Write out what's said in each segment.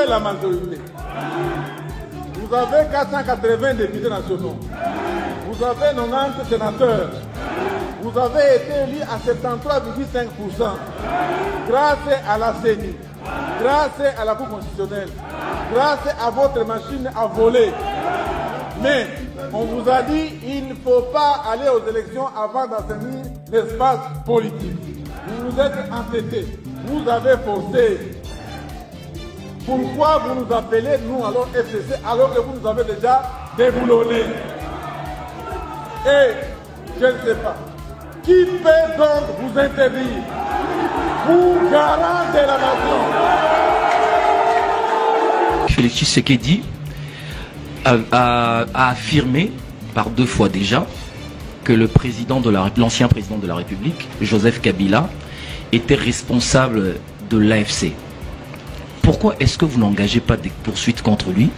avez la majorité. Vous avez 480 députés nationaux. Vous avez 90 sénateurs. Vous avez été élu à 73,5% grâce à la CENI, grâce à la Cour constitutionnelle, grâce à votre machine à voler. Mais on vous a dit qu'il ne faut pas aller aux élections avant d'assainir l'espace politique. Vous vous êtes entêtés, vous avez faussé. Pourquoi vous nous appelez, nous, alors FCC, alors que vous nous avez déjà déboulonnés? Et je ne sais pas. Qui peut donc vous interdire? Vous, garant de la nation. Félix Tshisekedi a affirmé par 2 fois déjà que l'ancien président de la République, Joseph Kabila, était responsable de l'AFC. Pourquoi est-ce que vous n'engagez pas des poursuites contre lui?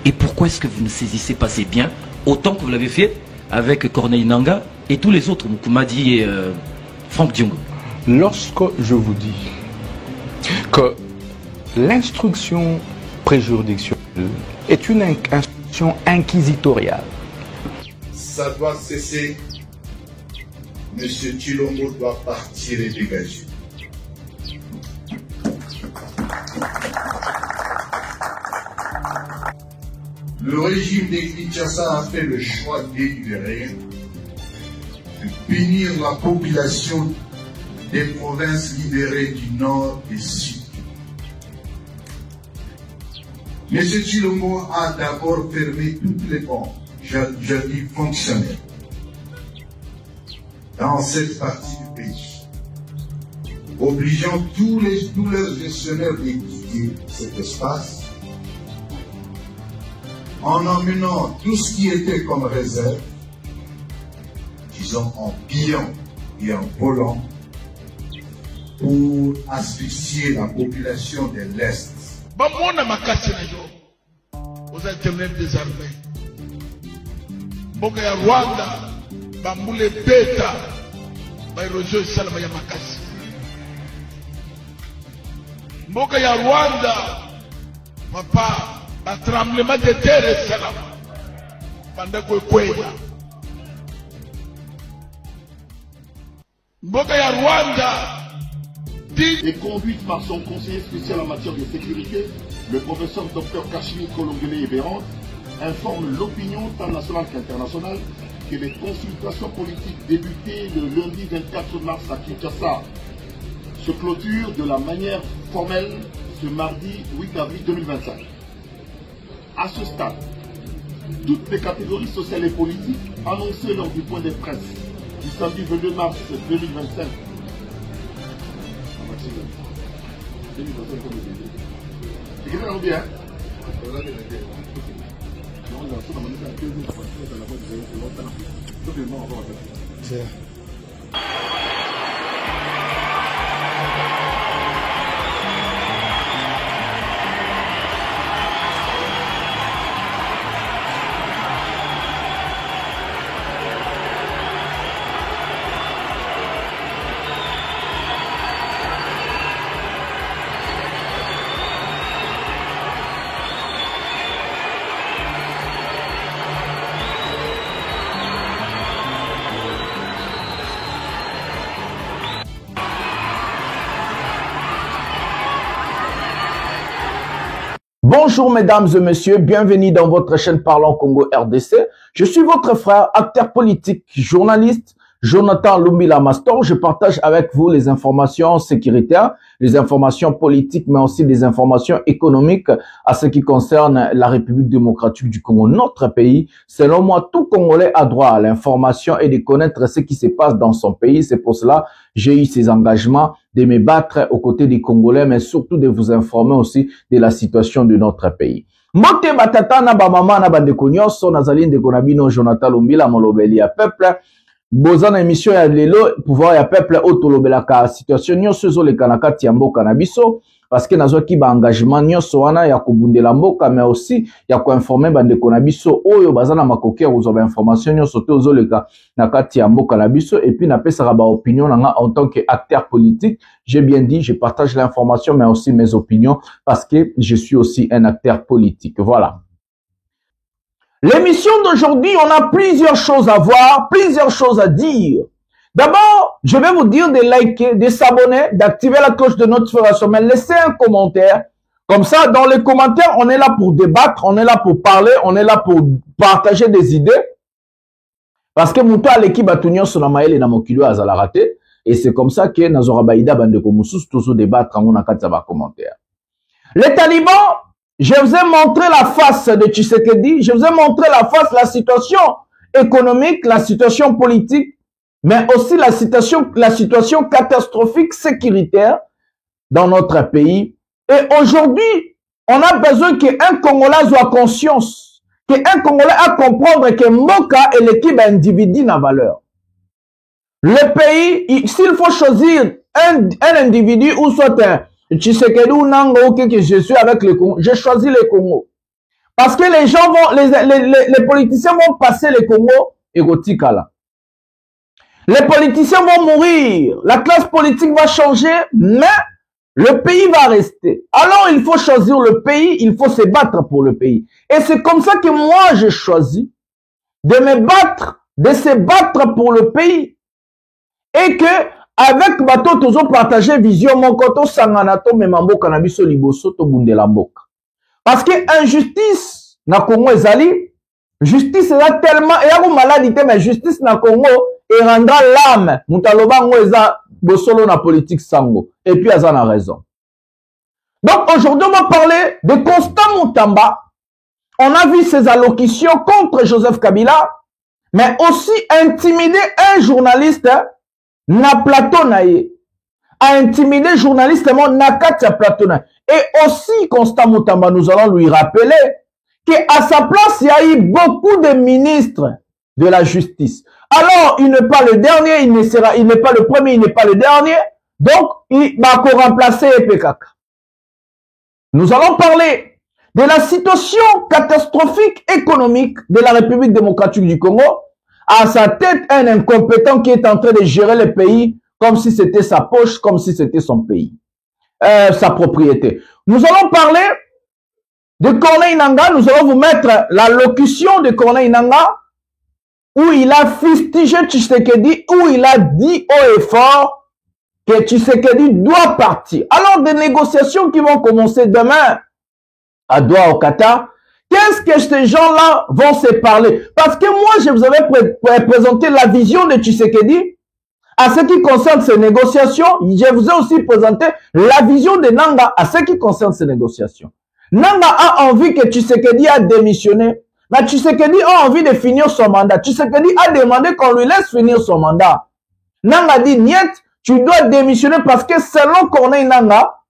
Et pourquoi est-ce que vous ne saisissez pas ses biens autant que vous l'avez fait avec Corneille Nangaa et tous les autres, Moukoumadi et Franck Diongo? Lorsque je vous dis que l'instruction préjuridictionnelle est une instruction inquisitoriale, ça doit cesser. Monsieur Tshilombo doit partir et dégager. Le régime de Kinshasa a fait le choix délibéré de punir la population des provinces libérées du Nord et Sud. M. Tshilombo a d'abord fermé toutes les banques, jadis fonctionnelles, dans cette partie du pays, obligeant tous leurs gestionnaires à quitter cet espace, en emmenant tout ce qui était comme réserve, disons en pillant et en volant, pour asphyxier la population de l'Est. Bamona makasi na yo aux alternatives des armées. Mboka ya Rwanda bambule beta bairojo salama ya makasi. Mboka ya Rwanda papa ba tremblement de terre salama banda kwela. Mboka ya Rwanda et conduite par son conseiller spécial en matière de sécurité, le professeur Dr Kashmir Kolongele-Ebérand, informe l'opinion tant nationale qu'internationale que les consultations politiques débutées le lundi 24 mars à Kinshasa se clôturent de la manière formelle ce mardi 8 avril 2025. À ce stade, toutes les catégories sociales et politiques annoncées lors du point de presse du samedi 22 mars 2025 Bonjour mesdames et messieurs, bienvenue dans votre chaîne Parlons Congo RDC. Je suis votre frère, acteur politique, journaliste, Jonathan Lumbila Mastor. Je partage avec vous les informations sécuritaires, les informations politiques, mais aussi des informations économiques à ce qui concerne la République démocratique du Congo, notre pays. Selon moi, tout Congolais a droit à l'information et de connaître ce qui se passe dans son pays. C'est pour cela que j'ai eu ces engagements de me battre aux côtés des Congolais, mais surtout de vous informer aussi de la situation de notre pays. Mbote batata na ba mama na bandeko nyonso nazali ndeko na bino Jonathan Lumbila molobeli ya peuple. Bozana émission ya lelo pouvoir ya peuple otolobelaka situation nyonso ezoleka na kati ya mboka na biso. parce que nazo ki ba engagement nyonso wana ya kobundela mboka, mais aussi ya ko informer bande ko na biso oyo bazana makoki ozo ba information nyonso te ozoleka na kati ya mboka na biso, et puis na pesa ba opinion nga en tant que acteur politique. J'ai bien dit, je partage l'information mais aussi mes opinions parce que je suis aussi un acteur politique. Voilà. L'émission d'aujourd'hui, on a plusieurs choses à voir, plusieurs choses à dire. D'abord, je vais vous dire de liker, de s'abonner, d'activer la cloche de notification, mais laissez un commentaire. Comme ça, dans les commentaires, on est là pour débattre, on est là pour parler, on est là pour partager des idées. Parce que mon toit, l'équipe a tenu sur la maille et na mokilo à raté. Et c'est comme ça que Nazora Baïda Bandeko Moussous, toujours débattre quand on a quatre commentaires. Les talibans, je vous ai montré la face de Tshisekedi, je vous ai montré la face, la situation économique, la situation politique, mais aussi la situation catastrophique sécuritaire dans notre pays. Et aujourd'hui, on a besoin qu'un Congolais soit conscience, qu'un Congolais a comprendre que Mboka et l'équipe individu n'a valeur. Le pays, s'il faut choisir un individu ou soit un Tshisekedi ou Nango, que je suis avec le Congo, j'ai choisi le Congo. Parce que les gens vont, les politiciens vont passer le Congo érotique là. Les politiciens vont mourir, la classe politique va changer, mais le pays va rester. Alors il faut choisir le pays, il faut se battre pour le pays. Et c'est comme ça que moi j'ai choisi de me battre, de se battre pour le pays. Et que avec bateau toujours partager vision mon koto sanganato memambo kanabiso liboso to bundela mboka. Parce que injustice na Congo ezali, justice est tellement et ya maladie mais justice na Congo et rendra l'âme mutaloba ngo eza bosolo na politique sango et puis azana a raison. Donc aujourd'hui on va parler de Constant Mutamba. On a vu ses allocutions contre Joseph Kabila, mais aussi intimider un journaliste na plateau naie, a intimidé journalistement na katia plateau naie. Et aussi Constant Mutamba, nous allons lui rappeler qu'à sa place il y a eu beaucoup de ministres de la justice. Alors il n'est pas le dernier, il n'est pas le premier, il n'est pas le dernier, donc il va remplacer EPKK. Nous allons parler de la situation catastrophique économique de la République démocratique du Congo. À sa tête, un incompétent qui est en train de gérer le pays comme si c'était sa poche, comme si c'était son pays, sa propriété. Nous allons parler de Corneille Nangaa. Nous allons vous mettre la locution de Corneille Nangaa où il a fustigé Tshisekedi, où il a dit haut et fort que Tshisekedi doit partir. Alors, des négociations qui vont commencer demain à Doha au Qatar. Qu'est-ce que ces gens-là vont se parler? Parce que moi, je vous avais présenté la vision de Tshisekedi. À ce qui concerne ces négociations, je vous ai aussi présenté la vision de Nangaa à ce qui concerne ces négociations. Nangaa a envie que Tshisekedi a démissionné. Mais Tshisekedi a envie de finir son mandat. Tshisekedi a demandé qu'on lui laisse finir son mandat. Nangaa dit, niet, tu dois démissionner parce que selon Corneille Nangaa,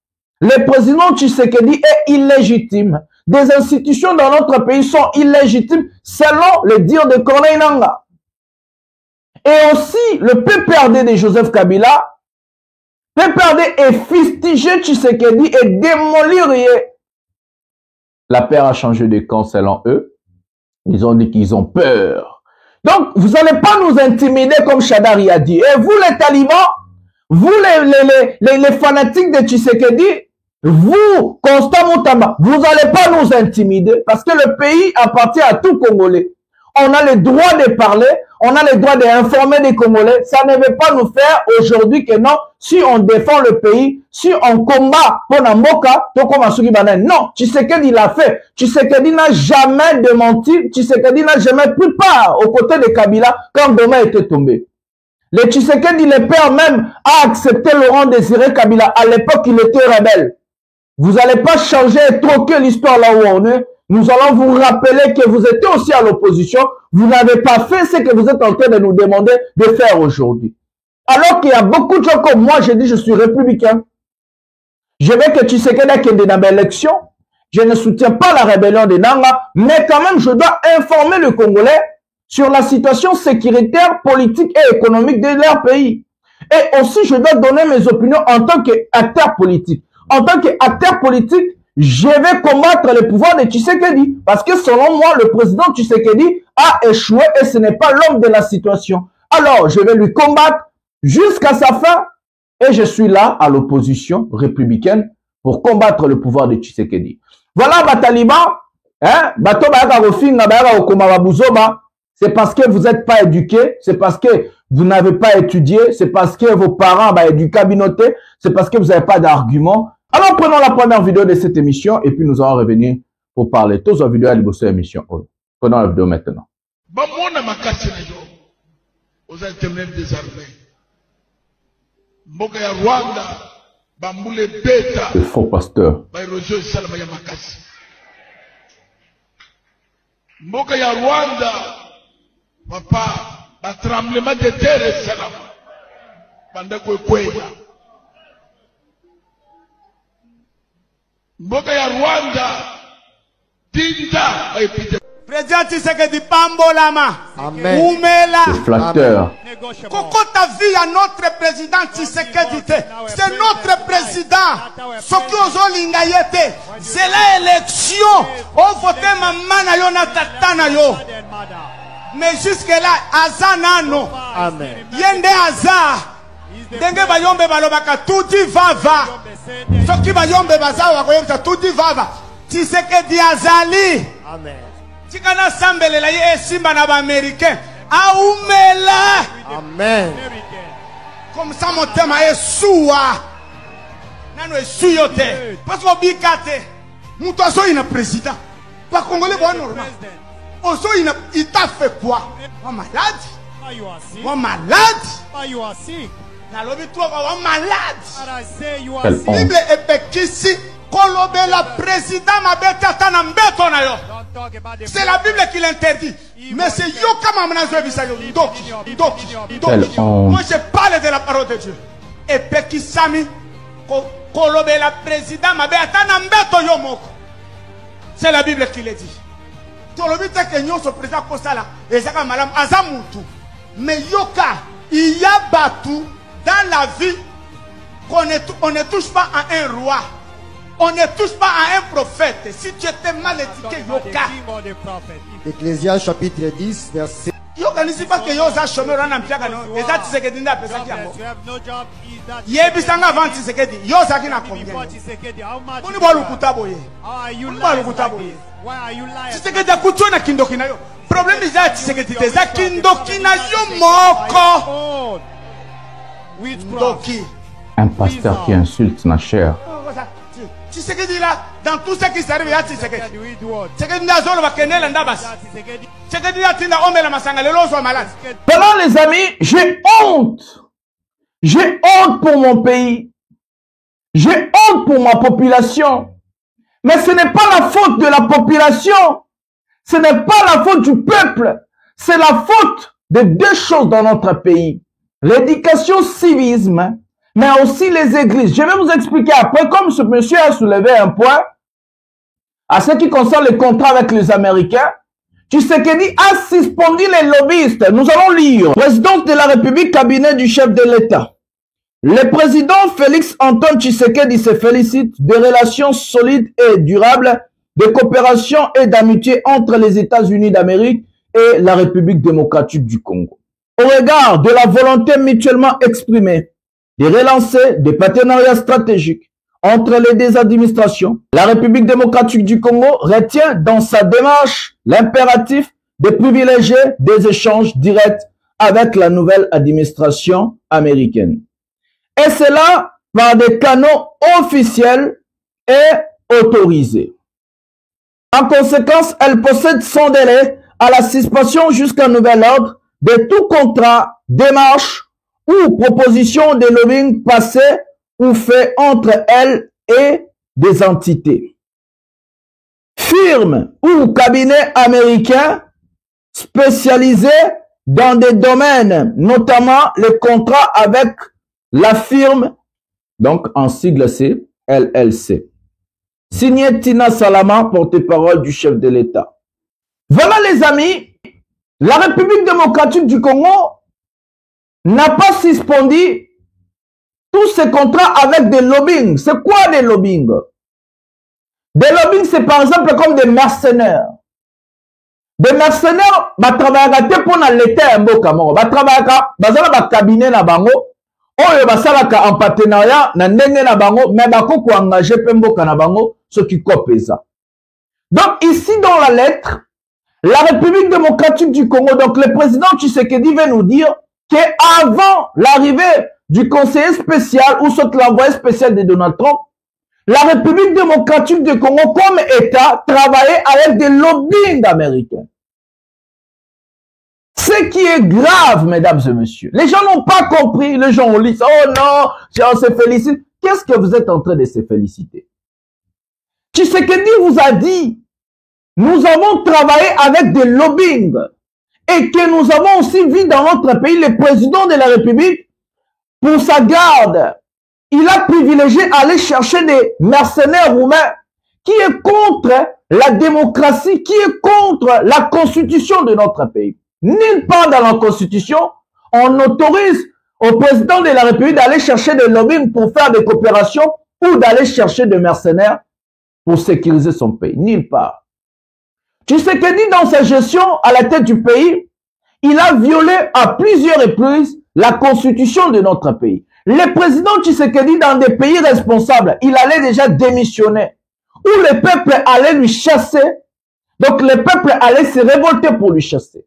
le président Tshisekedi est illégitime. Des institutions dans notre pays sont illégitimes selon le dire de Corneille Nangaa. Et aussi le PPRD de Joseph Kabila, PPRD est fustigé Tshisekedi et démolir. La paix a changé de camp selon eux. Ils ont dit qu'ils ont peur. Donc vous n'allez pas nous intimider comme Chadari a dit. Et vous les talibans, vous les fanatiques de Tshisekedi, vous, Constant Mutamba, vous n'allez pas nous intimider parce que le pays appartient à tout Congolais. On a le droit de parler, on a le droit d'informer les Congolais. Ça ne veut pas nous faire aujourd'hui que non, si on défend le pays, si on combat pour Namboka, non, Tshisekedi l'a fait. Tshisekedi n'a jamais démenti, Tshisekedi n'a jamais pris part aux côtés de Kabila quand Doma était tombé. Le Tshisekedi, le père même, a accepté Laurent Désiré Kabila. À l'époque, il était rebelle. Vous n'allez pas changer et troquer l'histoire là où on est. Nous allons vous rappeler que vous étiez aussi à l'opposition. Vous n'avez pas fait ce que vous êtes en train de nous demander de faire aujourd'hui. Alors qu'il y a beaucoup de gens comme moi, j'ai dit je suis républicain. Je veux que Tshisekedi ait une élection. Je ne soutiens pas la rébellion de Nangaa, mais quand même je dois informer le Congolais sur la situation sécuritaire, politique et économique de leur pays. Et aussi je dois donner mes opinions en tant qu'acteur politique. en tant qu'acteur politique, je vais combattre le pouvoir de Tshisekedi. Parce que selon moi, le président Tshisekedi a échoué et ce n'est pas l'homme de la situation. Alors, je vais lui combattre jusqu'à sa fin et je suis là à l'opposition républicaine pour combattre le pouvoir de Tshisekedi. Voilà, Bataliban, hein, c'est parce que vous n'êtes pas éduqué, c'est parce que vous n'avez pas étudié, c'est parce que vos parents ont éduqué communauté, c'est parce que vous n'avez pas d'arguments. Alors prenons la première vidéo de cette émission et puis nous allons revenir pour parler. Tous les vidéos à l'émission émission. Prenons la vidéo maintenant. Le faux pasteur. Mboka ya Rwanda, papa, ba tremblement de terre salama. Banda kwela. Mboka ya Rwanda, tinda ba epidemie. Président Tshisekedi Pambolama. Amen. Oumela. Le flatteur. Koko ta vie à notre président Tshisekedi. C'est notre président. Soki ozolinga yete. C'est l'élection. On vote maman na yo na tata na yo. Mais jusque là, azanano. Amen. Yende aza. Denge bayombe balobaka tout dit va. Soki bayombe bazawa koyebisa tout dit va. Tshisekedi azali. Amen. Tikana sambelela ye simba na ba américain aumela. Amen. Comme ça mon thème est soua. Nano est suyote. Parce que bikate. Muto so ina président. Pas congolais bon normal. Oso ina il t'a fait quoi? Wa malade? Wa malade? Na lobi toi wa malade. Bible epekisi kolobela président mabeta tana mbeto na yo. C'est la Bible qui l'interdit. Mais c'est Yoka Mamanazo Bisayo. Moi je parle de la parole de Dieu. Et Peki Sami Kolobe la président Mabeta Nambeto Yomoko. C'est la Bible qui le dit. Tolobite que nous sommes président Kosala. Et Zaka Malam Azamutu. Mais Yoka, il y a battu dans la vie qu'on ne touche pas à un roi. On ne touche pas à un prophète. Si tu étais mal éduqué, Yoka. Ecclésias chapitre 10, verset. Yoka nisi pas que Yosa chômeur en ampiaka non. Et ça tu sais que dinda pesa qui amo. Yebisanga avant tu sais que di. Yosa qui na combien. Oni ba lukuta boye. Oni ba lukuta boye. Tu sais que da kucho na kindoki na yo. Problème is that tu sais que tu te za kindoki na yo moko. Kindoki. Un pasteur qui insulte ma chair. Tu sais que dit là, dans tout ce qui s'arrive, il y a tu sais que. C'est que nous avons le kenel ndabas. C'est que dit là, tu n'as omé la masanga, le lot soit malade. Voilà les amis, j'ai honte. J'ai honte pour mon pays. J'ai honte pour ma population. Mais ce n'est pas la faute de la population. Ce n'est pas la faute du peuple. C'est la faute de deux choses dans notre pays. L'éducation civisme, mais aussi les églises. Je vais vous expliquer après, comme ce monsieur a soulevé un point, à ce qui concerne les contrats avec les Américains, Tshisekedi a suspendu les lobbyistes. Nous allons lire. Présidence de la République, cabinet du chef de l'État. Le président Félix Antoine Tshisekedi se félicite des relations solides et durables de coopération et d'amitié entre les États-Unis d'Amérique et la République démocratique du Congo. Au regard de la volonté mutuellement exprimée de relancer des partenariats stratégiques entre les deux administrations, la République démocratique du Congo retient dans sa démarche l'impératif de privilégier des échanges directs avec la nouvelle administration américaine. Et cela par des canaux officiels et autorisés. En conséquence, elle possède sans délai à la suspension jusqu'à nouvel ordre de tout contrat, démarche ou proposition de lobbying passé ou fait entre elle et des entités. Firmes ou cabinets américains spécialisés dans des domaines, notamment les contrats avec la firme, donc en sigle C, LLC. Signé Tina Salama, porte-parole du chef de l'État. Voilà les amis, la République démocratique du Congo n'a pas suspendu tous ces contrats avec des lobbying. C'est quoi des lobbying? Des lobbying, c'est par exemple comme des mercenaires. Des mercenaires, travaillent pour l'État mboka moko. Travaillent dans cabinet na bango. Oyo basalaka en partenariat na ndenge na bango, mais bako ko engager pe mboka na bango ce qui copesa. Donc ici dans la lettre, la République démocratique du Congo, donc le président Tshisekedi veut nous dire qu'avant l'arrivée du conseiller spécial ou soit l'envoyé spécial de Donald Trump, la République démocratique du Congo comme État travaillait avec des lobbying américains. Ce qui est grave, mesdames et messieurs. Les gens n'ont pas compris. Les gens ont dit, oh non, on se félicite. Qu'est-ce que vous êtes en train de se féliciter? Tshisekedi vous a dit, nous avons travaillé avec des lobbying et que nous avons aussi vu dans notre pays le président de la République, pour sa garde, il a privilégié aller chercher des mercenaires roumains qui est contre la démocratie, qui est contre la constitution de notre pays. Nulle part dans la constitution, on autorise au président de la République d'aller chercher des lobbying pour faire des coopérations ou d'aller chercher des mercenaires pour sécuriser son pays. Nulle part. Tshisekedi, dans sa gestion à la tête du pays, il a violé à plusieurs reprises la constitution de notre pays. Le président Tshisekedi, dans des pays responsables, il allait déjà démissionner, où le peuple allait lui chasser. Donc le peuple allait se révolter pour lui chasser.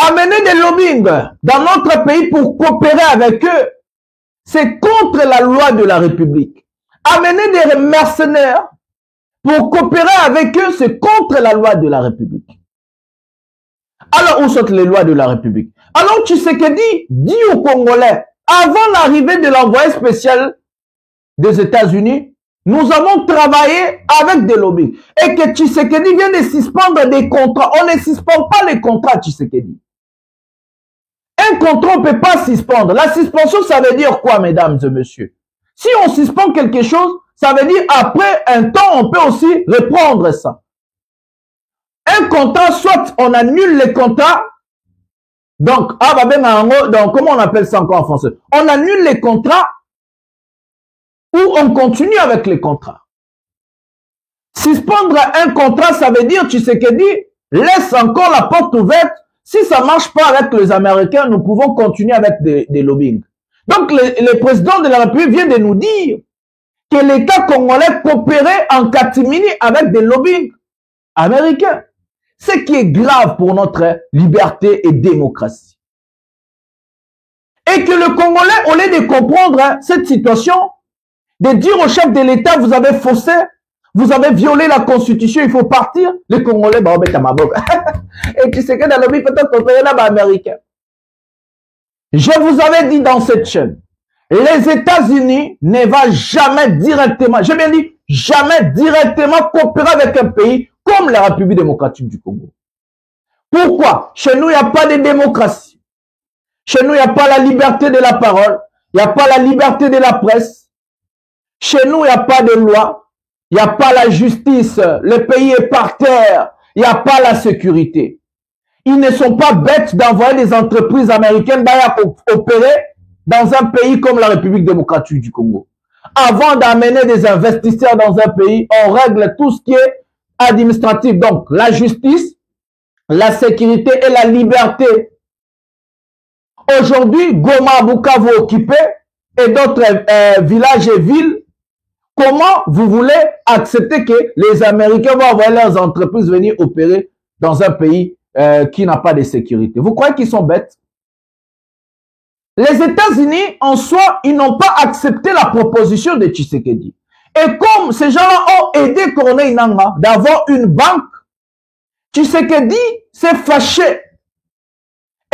Amener des lobbying dans notre pays pour coopérer avec eux, c'est contre la loi de la République. Amener des mercenaires pour coopérer avec eux, c'est contre la loi de la République. Alors, où sont les lois de la République? Alors, Tshisekedi dit aux Congolais, avant l'arrivée de l'envoyé spécial des États-Unis, nous avons travaillé avec des lobbies. Et que Tshisekedi vient de suspendre des contrats. On ne suspend pas les contrats, Tshisekedi. Un contrat, on ne peut pas suspendre. La suspension, ça veut dire quoi, mesdames et messieurs? Si on suspend quelque chose, ça veut dire après un temps, on peut aussi reprendre ça. Un contrat, soit on annule les contrats, donc, donc comment on appelle ça encore en français? On annule les contrats ou on continue avec les contrats. Suspendre un contrat, ça veut dire, Tshisekedi laisse encore la porte ouverte. Si ça marche pas avec les Américains, nous pouvons continuer avec des lobbying. Donc, le président de la République vient de nous dire que l'État congolais coopérait en catimini avec des lobbying américains. Ce qui est grave pour notre liberté et démocratie. Et que le Congolais, au lieu de comprendre cette situation, de dire au chef de l'État, vous avez faussé, vous avez violé la Constitution, il faut partir, les Congolais, bah, on met à ma boque. Et tu sais que dans le lobby, peut-être coopérer là-bas américain. Je vous avais dit dans cette chaîne, les États-Unis ne vont jamais directement, j'ai bien dit, jamais directement coopérer avec un pays comme la République démocratique du Congo. Pourquoi? Chez nous, il n'y a pas de démocratie. Chez nous, il n'y a pas la liberté de la parole. Il n'y a pas la liberté de la presse. Chez nous, il n'y a pas de loi. Il n'y a pas la justice. Le pays est par terre. Il n'y a pas la sécurité. Ils ne sont pas bêtes d'envoyer des entreprises américaines opérer dans un pays comme la République démocratique du Congo. Avant d'amener des investisseurs dans un pays, on règle tout ce qui est administratif, donc la justice, la sécurité et la liberté. Aujourd'hui, Goma, Bukavu occupé et d'autres villages et villes, comment vous voulez accepter que les Américains vont envoyer leurs entreprises venir opérer dans un pays qui n'a pas de sécurité? Vous croyez qu'ils sont bêtes? Les États-Unis, en soi, ils n'ont pas accepté la proposition de Tshisekedi. Et comme ces gens-là ont aidé Corneille Nangaa d'avoir une banque, Tshisekedi s'est fâché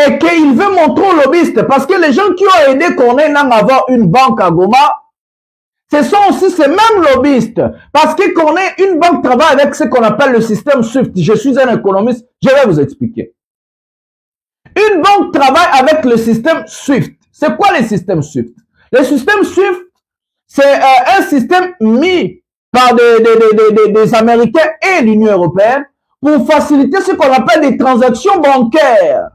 et qu'il veut montrer aux lobbyistes, parce que les gens qui ont aidé Corneille Nangaa à avoir une banque à Goma, ce sont aussi ces mêmes lobbyistes. Parce que Corneille, une banque travaille avec ce qu'on appelle le système SWIFT. Je suis un économiste, je vais vous expliquer. Une banque travaille avec le système SWIFT. C'est quoi le système SWIFT? Le système SWIFT, c'est un système mis par des Américains et l'Union européenne pour faciliter ce qu'on appelle des transactions bancaires.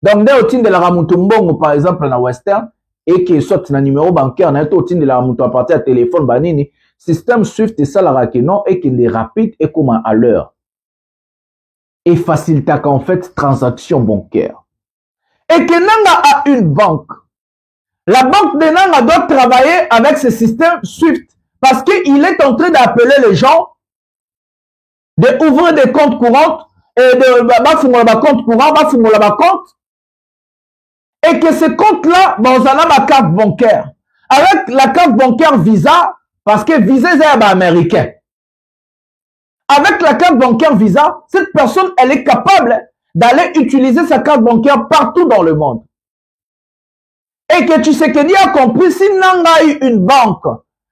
Donc, des outils de la Ramutumbongo, par exemple, dans Western, et qui soit un numéro bancaire, n'a tout de la montre à partir de téléphone, banini, système Swift et ça la raquenon et qui est rapide et comme à l'heure. Et facilite en fait transaction bancaire. Et que Nanga a une banque. La banque de Nanga doit travailler avec ce système Swift parce qu'il est en train d'appeler les gens d'ouvrir des comptes courants et de compte courant, compte et que ce compte-là, on a ma carte bancaire. Avec la carte bancaire Visa, parce que Visa est américain. Avec la carte bancaire Visa, cette personne, elle est capable d'aller utiliser sa carte bancaire partout dans le monde. Et que Tshisekedi a compris, si Nanga a eu une banque,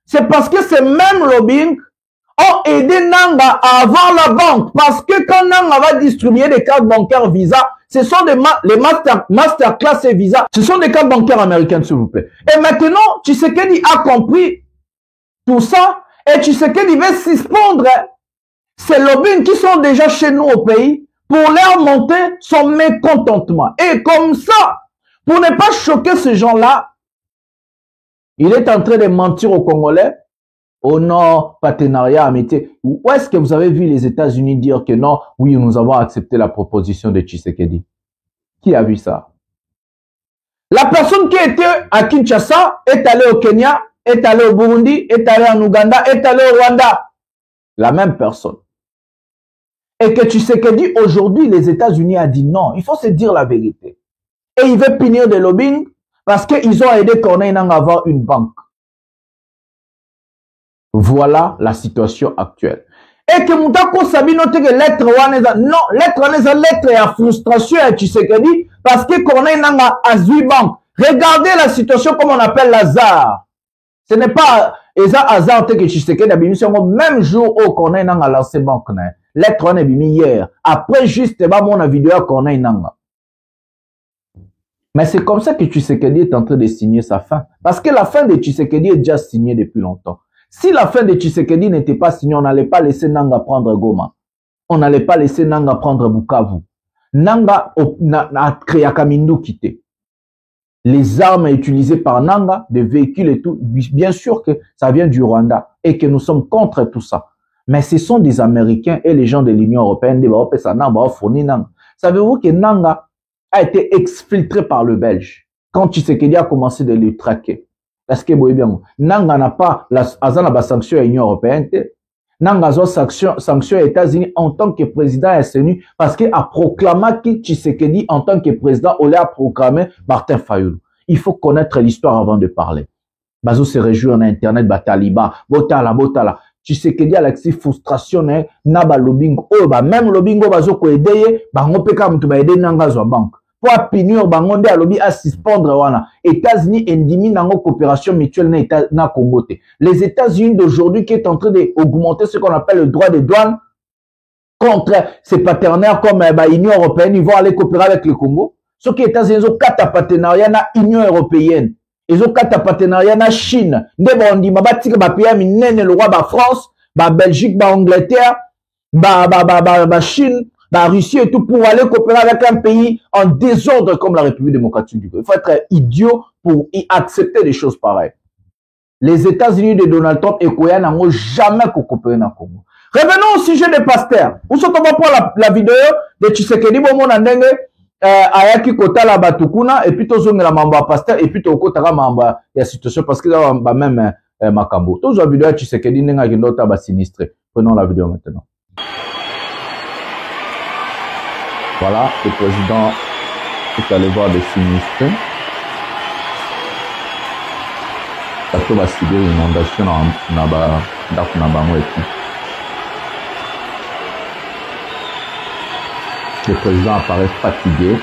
c'est parce que ces mêmes lobbying ont aidé Nanga à avoir la banque. Parce que quand Nanga va distribuer des cartes bancaires Visa, ce sont les masterclass et Visa. Ce sont des cartes bancaires américaines, s'il vous plaît. Et maintenant, Tshisekedi a compris tout ça. Et Tshisekedi va suspendre ces lobbying qui sont déjà chez nous au pays pour leur monter son mécontentement. Et comme ça, pour ne pas choquer ces gens-là, il est en train de mentir aux Congolais. Oh non, partenariat, amitié. Où est-ce que vous avez vu les États-Unis dire que non, oui, nous avons accepté la proposition de Tshisekedi? Qui a vu ça? La personne qui était à Kinshasa est allée au Kenya, est allée au Burundi, est allée en Ouganda, est allée au Rwanda. La même personne. Et que Tshisekedi, aujourd'hui, les États-Unis a dit non, il faut se dire la vérité. Et il veut punir des lobbying parce qu'ils ont aidé Corneille Nangaa à avoir une banque. Voilà la situation actuelle. Et que Moutako Sabi note que lettre Waneza, non, lettre Waneza, lettre à frustration à Tshisekedi parce que Corneille Nangaa a eu banque. Regardez la situation comme on appelle l'hasard. Ce n'est pas hasard que Tshisekedi a bimi même jour où Corneille Nangaa a lancé banque. Lettre Waneza bimi hier. Après juste, mon vidéo à Corneille Nangaa. Mais c'est comme ça que Tshisekedi est en train de signer sa fin. Parce que la fin de Tshisekedi est déjà signée depuis longtemps. Si la fin de Tshisekedi n'était pas signée, on n'allait pas laisser Nanga prendre Goma. On n'allait pas laisser Nanga prendre Bukavu. Nanga a créé Kamindu quitté. Les armes utilisées par Nanga, des véhicules et tout, bien sûr que ça vient du Rwanda et que nous sommes contre tout ça. Mais ce sont des Américains et les gens de l'Union européenne, savez-vous que Nanga a été exfiltré par le Belge quand Tshisekedi a commencé de le traquer? Parce que, bien, Nanga n'a pas la sanction à l'Union européenne. Nanga a sanction aux États-Unis en tant que président SNU parce qu'il a proclamé que Tshisekedi en tant que président, on l'a proclamé Martin Fayoulou. Il faut connaître l'histoire avant de parler. Bazo se réjouit en Internet, Taliban, Botala. Tshisekedi a l'accès frustration, Naba lobbying, même lobbying, Bazo ko aidé, on peut quand même aider Nanga zo banque. Pour punir bangonde à lobby à suspendre wana États-Unis endimi nango coopération mutuelle na Congo. Les États-Unis d'aujourd'hui qui est en train d'augmenter ce qu'on appelle le droit de douane contre ses partenaires comme l'Union européenne, ils vont aller coopérer avec le Congo. Ce qui est États-Unis ont quatre partenariats na Union européenne. Ils ont quatre partenariats na Chine. Ndebo on dit mabatika ba pays minene le roi ba France, ba Belgique, ba Angleterre, ba Chine, la Russie et tout pour aller coopérer avec un pays en désordre comme la République démocratique du Congo. Il faut être idiot pour y accepter des choses pareilles. Les États-Unis de Donald Trump et Koya n'ont jamais coopéré dans le Congo. Revenons au sujet des pasteurs. Où sont on va prendre la vidéo de Tshisekedi Bomo Nandenge Ayaki Kota la Batukuna et puis tous la mamba pasteur et puis Toko la mamba la situation parce que là même Makambo. Tous la vidéo de Tshisekedi Nenga Gendota ba sinistré. Prenons la vidéo maintenant. Voilà, le président est allé voir des sinistrés. Parce que va subir une inondation dans et tout. Le président apparaît fatigué.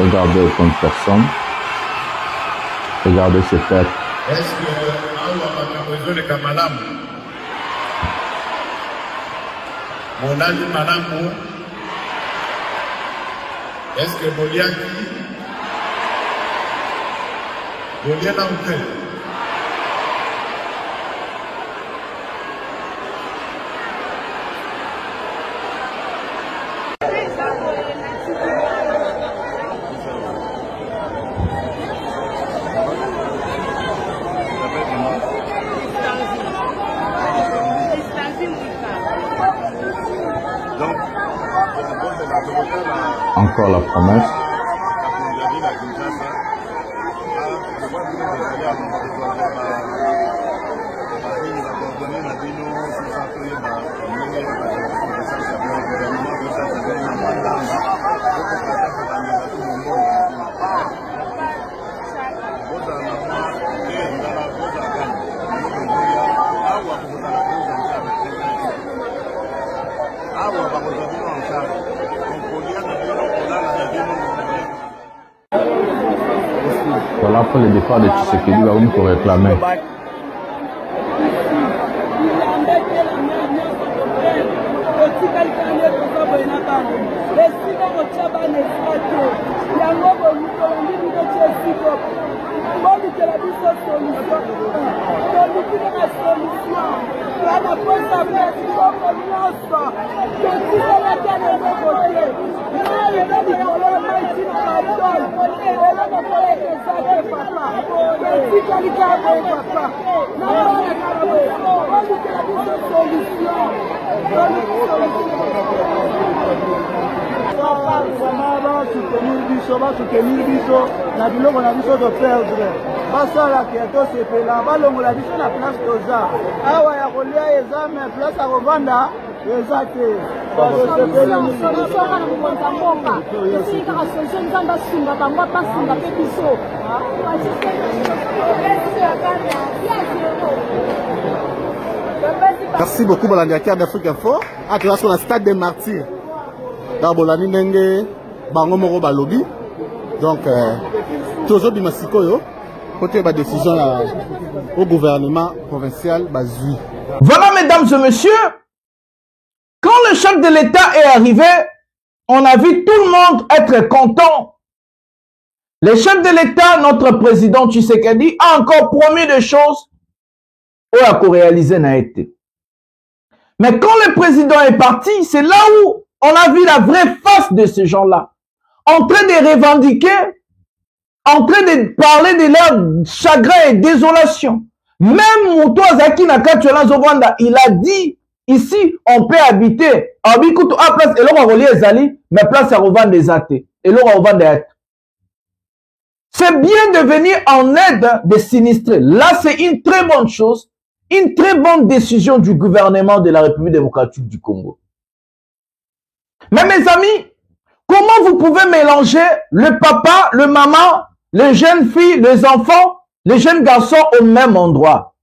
Regardez autant de personnes. Regardez ces têtes. Est-ce que Awa besoin de Kamalam? Monadi Malamu? Est-ce que Boliaki? Boliana ou quel? Encore la promesse. Voilà pour le départ de Tshisekedi, va nous réclamer. soutenir biso na biloko na biso to perdre basala ke to sepela balongola biso na place toza awa ya kolia eza mais place ya kovanda eza te basepela soka na mokonza mboka esi kaka solution nzambe asunga bango basunga mpe biso Merci beaucoup balandi ya Carte d'Afrique Info. Akela sur la stade des martyrs. Bolani ndenge bango moko balobi. Donc toujours bima sikoyo côté ba décision au gouvernement provincial bazui. Voilà mesdames et messieurs, quand le chef de l'État est arrivé, on a vu tout le monde être content. Le chef de l'État, notre président Tshisekedi, a encore promis des choses où à réaliser n'a été. Mais quand le président est parti, c'est là où on a vu la vraie face de ces gens-là. En train de revendiquer, en train de parler de leur chagrin et désolation. Même Mouto Azaki Nakatuela Zovanda, il a dit, ici, on peut habiter. Abikutu à place, et l'on va relier Zali, mais place à revendre des athées. Et l'on va revendre des athées. C'est bien de venir en aide des sinistrés. Là, c'est une très bonne chose. Une très bonne décision du gouvernement de la République démocratique du Congo. Mais mes amis, comment vous pouvez mélanger le papa, le maman, les jeunes filles, les enfants, les jeunes garçons au même endroit?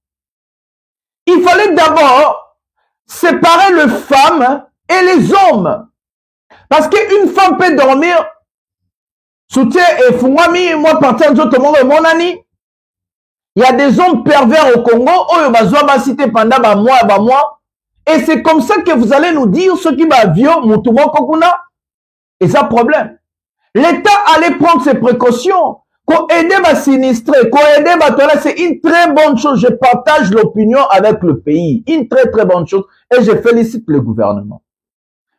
Il fallait d'abord séparer les femmes et les hommes. Parce qu'une femme peut dormir, soutien et fumami, moi partir de mon ami. Il y a des hommes pervers au Congo, cité pendant un mois, et c'est comme ça que vous allez nous dire ce qui va vieux, Moutoumon Kokuna, et ça problème. L'État allait prendre ses précautions, qu'on aider ma sinistré, qu'on aider ma toilette, c'est une très bonne chose. Je partage l'opinion avec le pays, une très très bonne chose, et je félicite le gouvernement.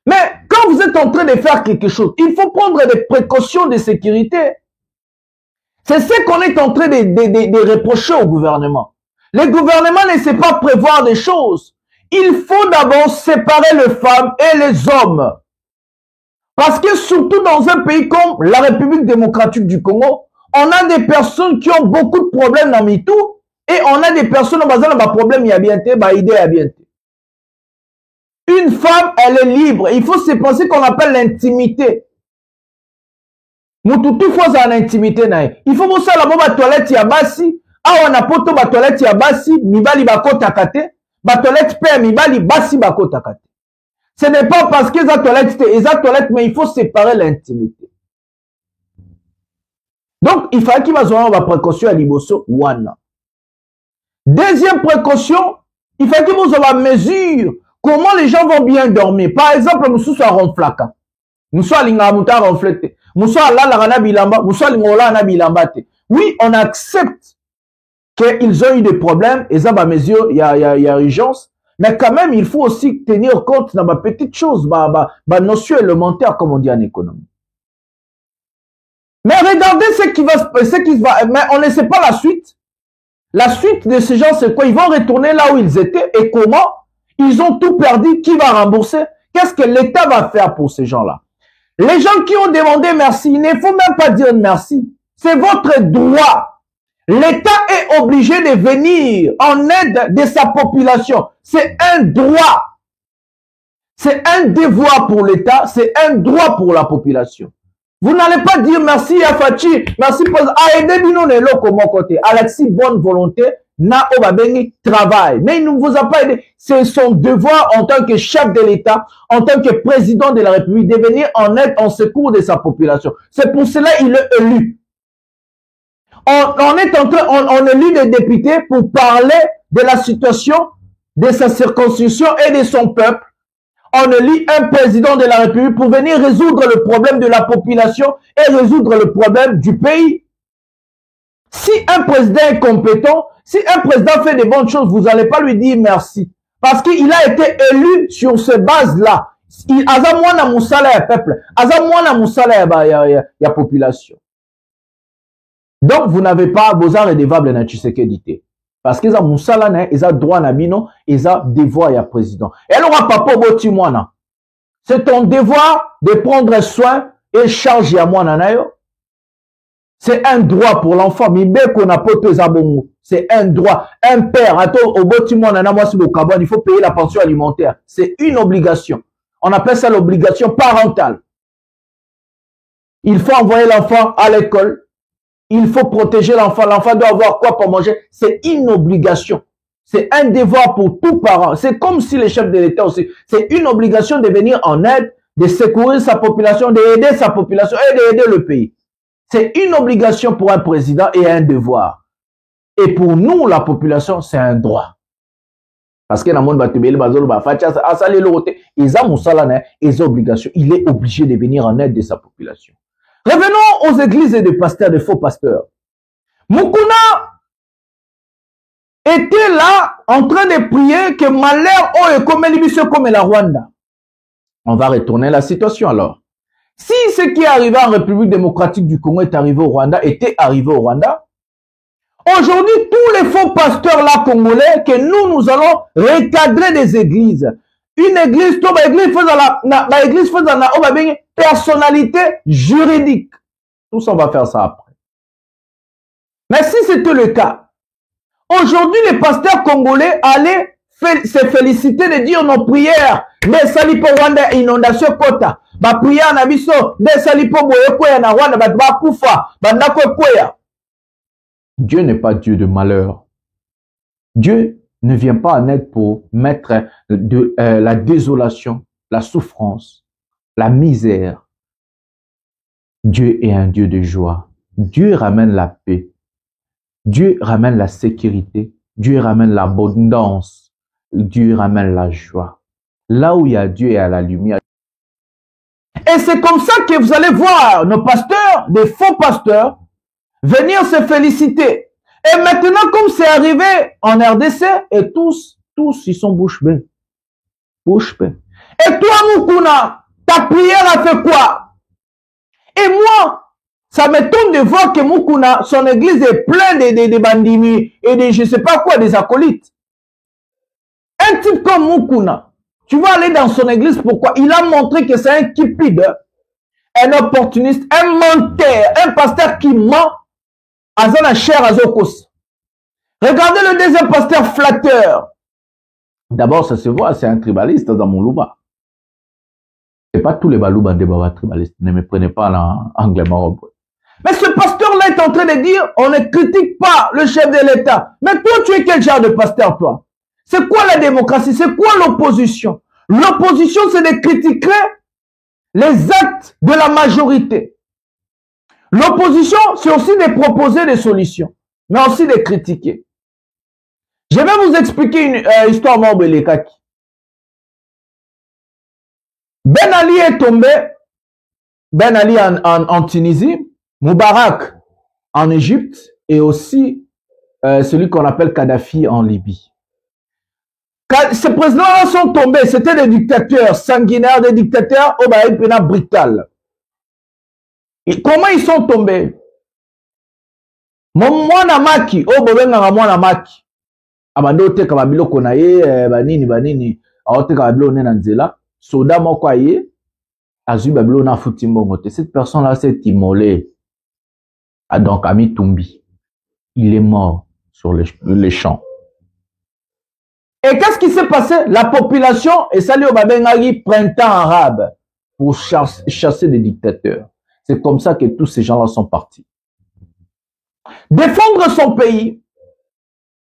Mais quand vous êtes en train de faire quelque chose, il faut prendre des précautions de sécurité. C'est ce qu'on est en train de reprocher au gouvernement. Le gouvernement ne sait pas prévoir des choses. Il faut d'abord séparer les femmes et les hommes. Parce que surtout dans un pays comme la République démocratique du Congo, on a des personnes qui ont beaucoup de problèmes dans MeToo et on a des personnes qui ont des problèmes, il y a bien été, il y a bien été. Une femme, elle est libre. Il faut se penser qu'on appelle l'intimité. Mututu faut en intimité nae. Il faut mosa la boba toilette ya basi. Ah on a poto ba toilette ya basi. Mibali bako takate. Ba toilette père mibali basi bako takate. Ce n'est pas parce que za toilette mais il faut séparer l'intimité. Donc, il fallait qu'il va avoir la précaution à Liboso, one. Deuxième précaution, il fallait qu'il vous avoir mesure comment les gens vont bien dormir. Par exemple, nous sommes à ronflaka. Nous sommes à l'ingamuta ronflete. Nous sommes à la bilamba. Nous sommes à l'ingola bilambate. Oui, on accepte qu'ils ont eu des problèmes. Et ça, à mesure, il y a urgence. Mais quand même, il faut aussi tenir compte de ma petite chose, ma notion élémentaire, comme on dit en économie. Mais regardez ce qui va, mais on ne sait pas la suite. La suite de ces gens, c'est quoi? Ils vont retourner là où ils étaient et comment? Ils ont tout perdu. Qui va rembourser? Qu'est-ce que l'État va faire pour ces gens-là? Les gens qui ont demandé merci, il ne faut même pas dire merci. C'est votre droit. L'État est obligé de venir en aide de sa population. C'est un droit. C'est un devoir pour l'État. C'est un droit pour la population. Vous n'allez pas dire merci à Fachi, merci pour aider Binonelo comme mon côté. Alexis, bonne volonté, na Obabengi travail. Mais il ne vous a pas aidé. C'est son devoir en tant que chef de l'État, en tant que président de la République, de venir en aide, en secours de sa population. C'est pour cela qu'il est élu. On est en train, on élit des députés pour parler de la situation de sa circonscription et de son peuple. On élit un président de la République pour venir résoudre le problème de la population et résoudre le problème du pays. Si un président est compétent, si un président fait des bonnes choses, vous n'allez pas lui dire merci. Parce qu'il a été élu sur ces bases-là. Il a moins de salaire peuple, a moins de salaire la population. Donc, vous n'avez pas besoin de dévable dans Tshisekedi. Parce qu'ils ont moussala, ils ont droit à bino, ils ont devoir à président. Et alors, papa, c'est ton devoir de prendre soin et charger à moi, c'est un droit pour l'enfant. C'est un droit. Un père, il faut payer la pension alimentaire. C'est une obligation. On appelle ça l'obligation parentale. Il faut envoyer l'enfant à l'école. Il faut protéger l'enfant. L'enfant doit avoir quoi pour manger. C'est une obligation. C'est un devoir pour tout parent. C'est comme si les chefs de l'État aussi. C'est une obligation de venir en aide, de secourir sa population, d'aider sa population et d'aider le pays. C'est une obligation pour un président et un devoir. Et pour nous, la population, c'est un droit. Parce que dans le monde, ils ont obligation. Il est obligé de venir en aide de sa population. Revenons aux églises et des pasteurs, des faux pasteurs. Mukuna était là en train de prier que malheur est comme la Rwanda. On va retourner la situation alors. Si ce qui est arrivé en République démocratique du Congo est arrivé au Rwanda, était arrivé au Rwanda, aujourd'hui, tous les faux pasteurs là congolais, que nous allons recadrer des églises. Une église, église faisant la personnalité juridique. Tout ça, on va faire ça après. Mais si c'était le cas, aujourd'hui, les pasteurs congolais allaient se féliciter de dire nos prières. Mais salipo Rwanda inondation kota. Ba prière na biso. Mais salipo boye koya na Rwanda ba kufa. Bandako koya. Dieu n'est pas Dieu de malheur. Dieu ne vient pas en aide pour mettre la désolation, la souffrance, la misère. Dieu est un Dieu de joie. Dieu ramène la paix. Dieu ramène la sécurité. Dieu ramène l'abondance. Dieu ramène la joie. Là où il y a Dieu, il y a la lumière. Et c'est comme ça que vous allez voir nos pasteurs, des faux pasteurs, venir se féliciter. Et maintenant, comme c'est arrivé en RDC, et tous, ils sont bouche bée. Bouche bée. Et toi, Mukuna, ta prière a fait quoi? Et moi, ça m'étonne de voir que Mukuna, son église est pleine de bandimi et de je sais pas quoi, des acolytes. Un type comme Mukuna, tu vas aller dans son église, pourquoi? Il a montré que c'est un cupide, un opportuniste, un menteur, un pasteur qui ment. Azana cher Azokos. Regardez le deuxième pasteur flatteur. D'abord, ça se voit, c'est un tribaliste dans mon louba. C'est pas tous les balouba des tribalistes. Ne me prenez pas l'anglais maroc. Mais ce pasteur-là est en train de dire, on ne critique pas le chef de l'État. Mais toi, tu es quel genre de pasteur, toi? C'est quoi la démocratie? C'est quoi l'opposition? L'opposition, c'est de critiquer les actes de la majorité. L'opposition, c'est aussi de proposer des solutions, mais aussi de critiquer. Je vais vous expliquer une histoire Morbelekaki. Ben Ali est tombé, Ben Ali en Tunisie, Moubarak en Égypte et aussi celui qu'on appelle Kadhafi en Libye. Ces présidents-là sont tombés, c'était des dictateurs sanguinaires, des dictateurs au Baïpena brutal. Et comment ils sont tombés? Mwana maki, oh bobenga mwana maki. Abando te kababilo konaye banini aote kababilo nena nzela. Soda moko aye azu babilo na futi mbongo te. Cette personne là s'est immolée. Donc Ami Toumbi, il est mort sur les champs. Et qu'est-ce qui s'est passé? La population est salée au babengagi printemps arabe pour chasser des dictateurs. C'est comme ça que tous ces gens-là sont partis. Défendre son pays,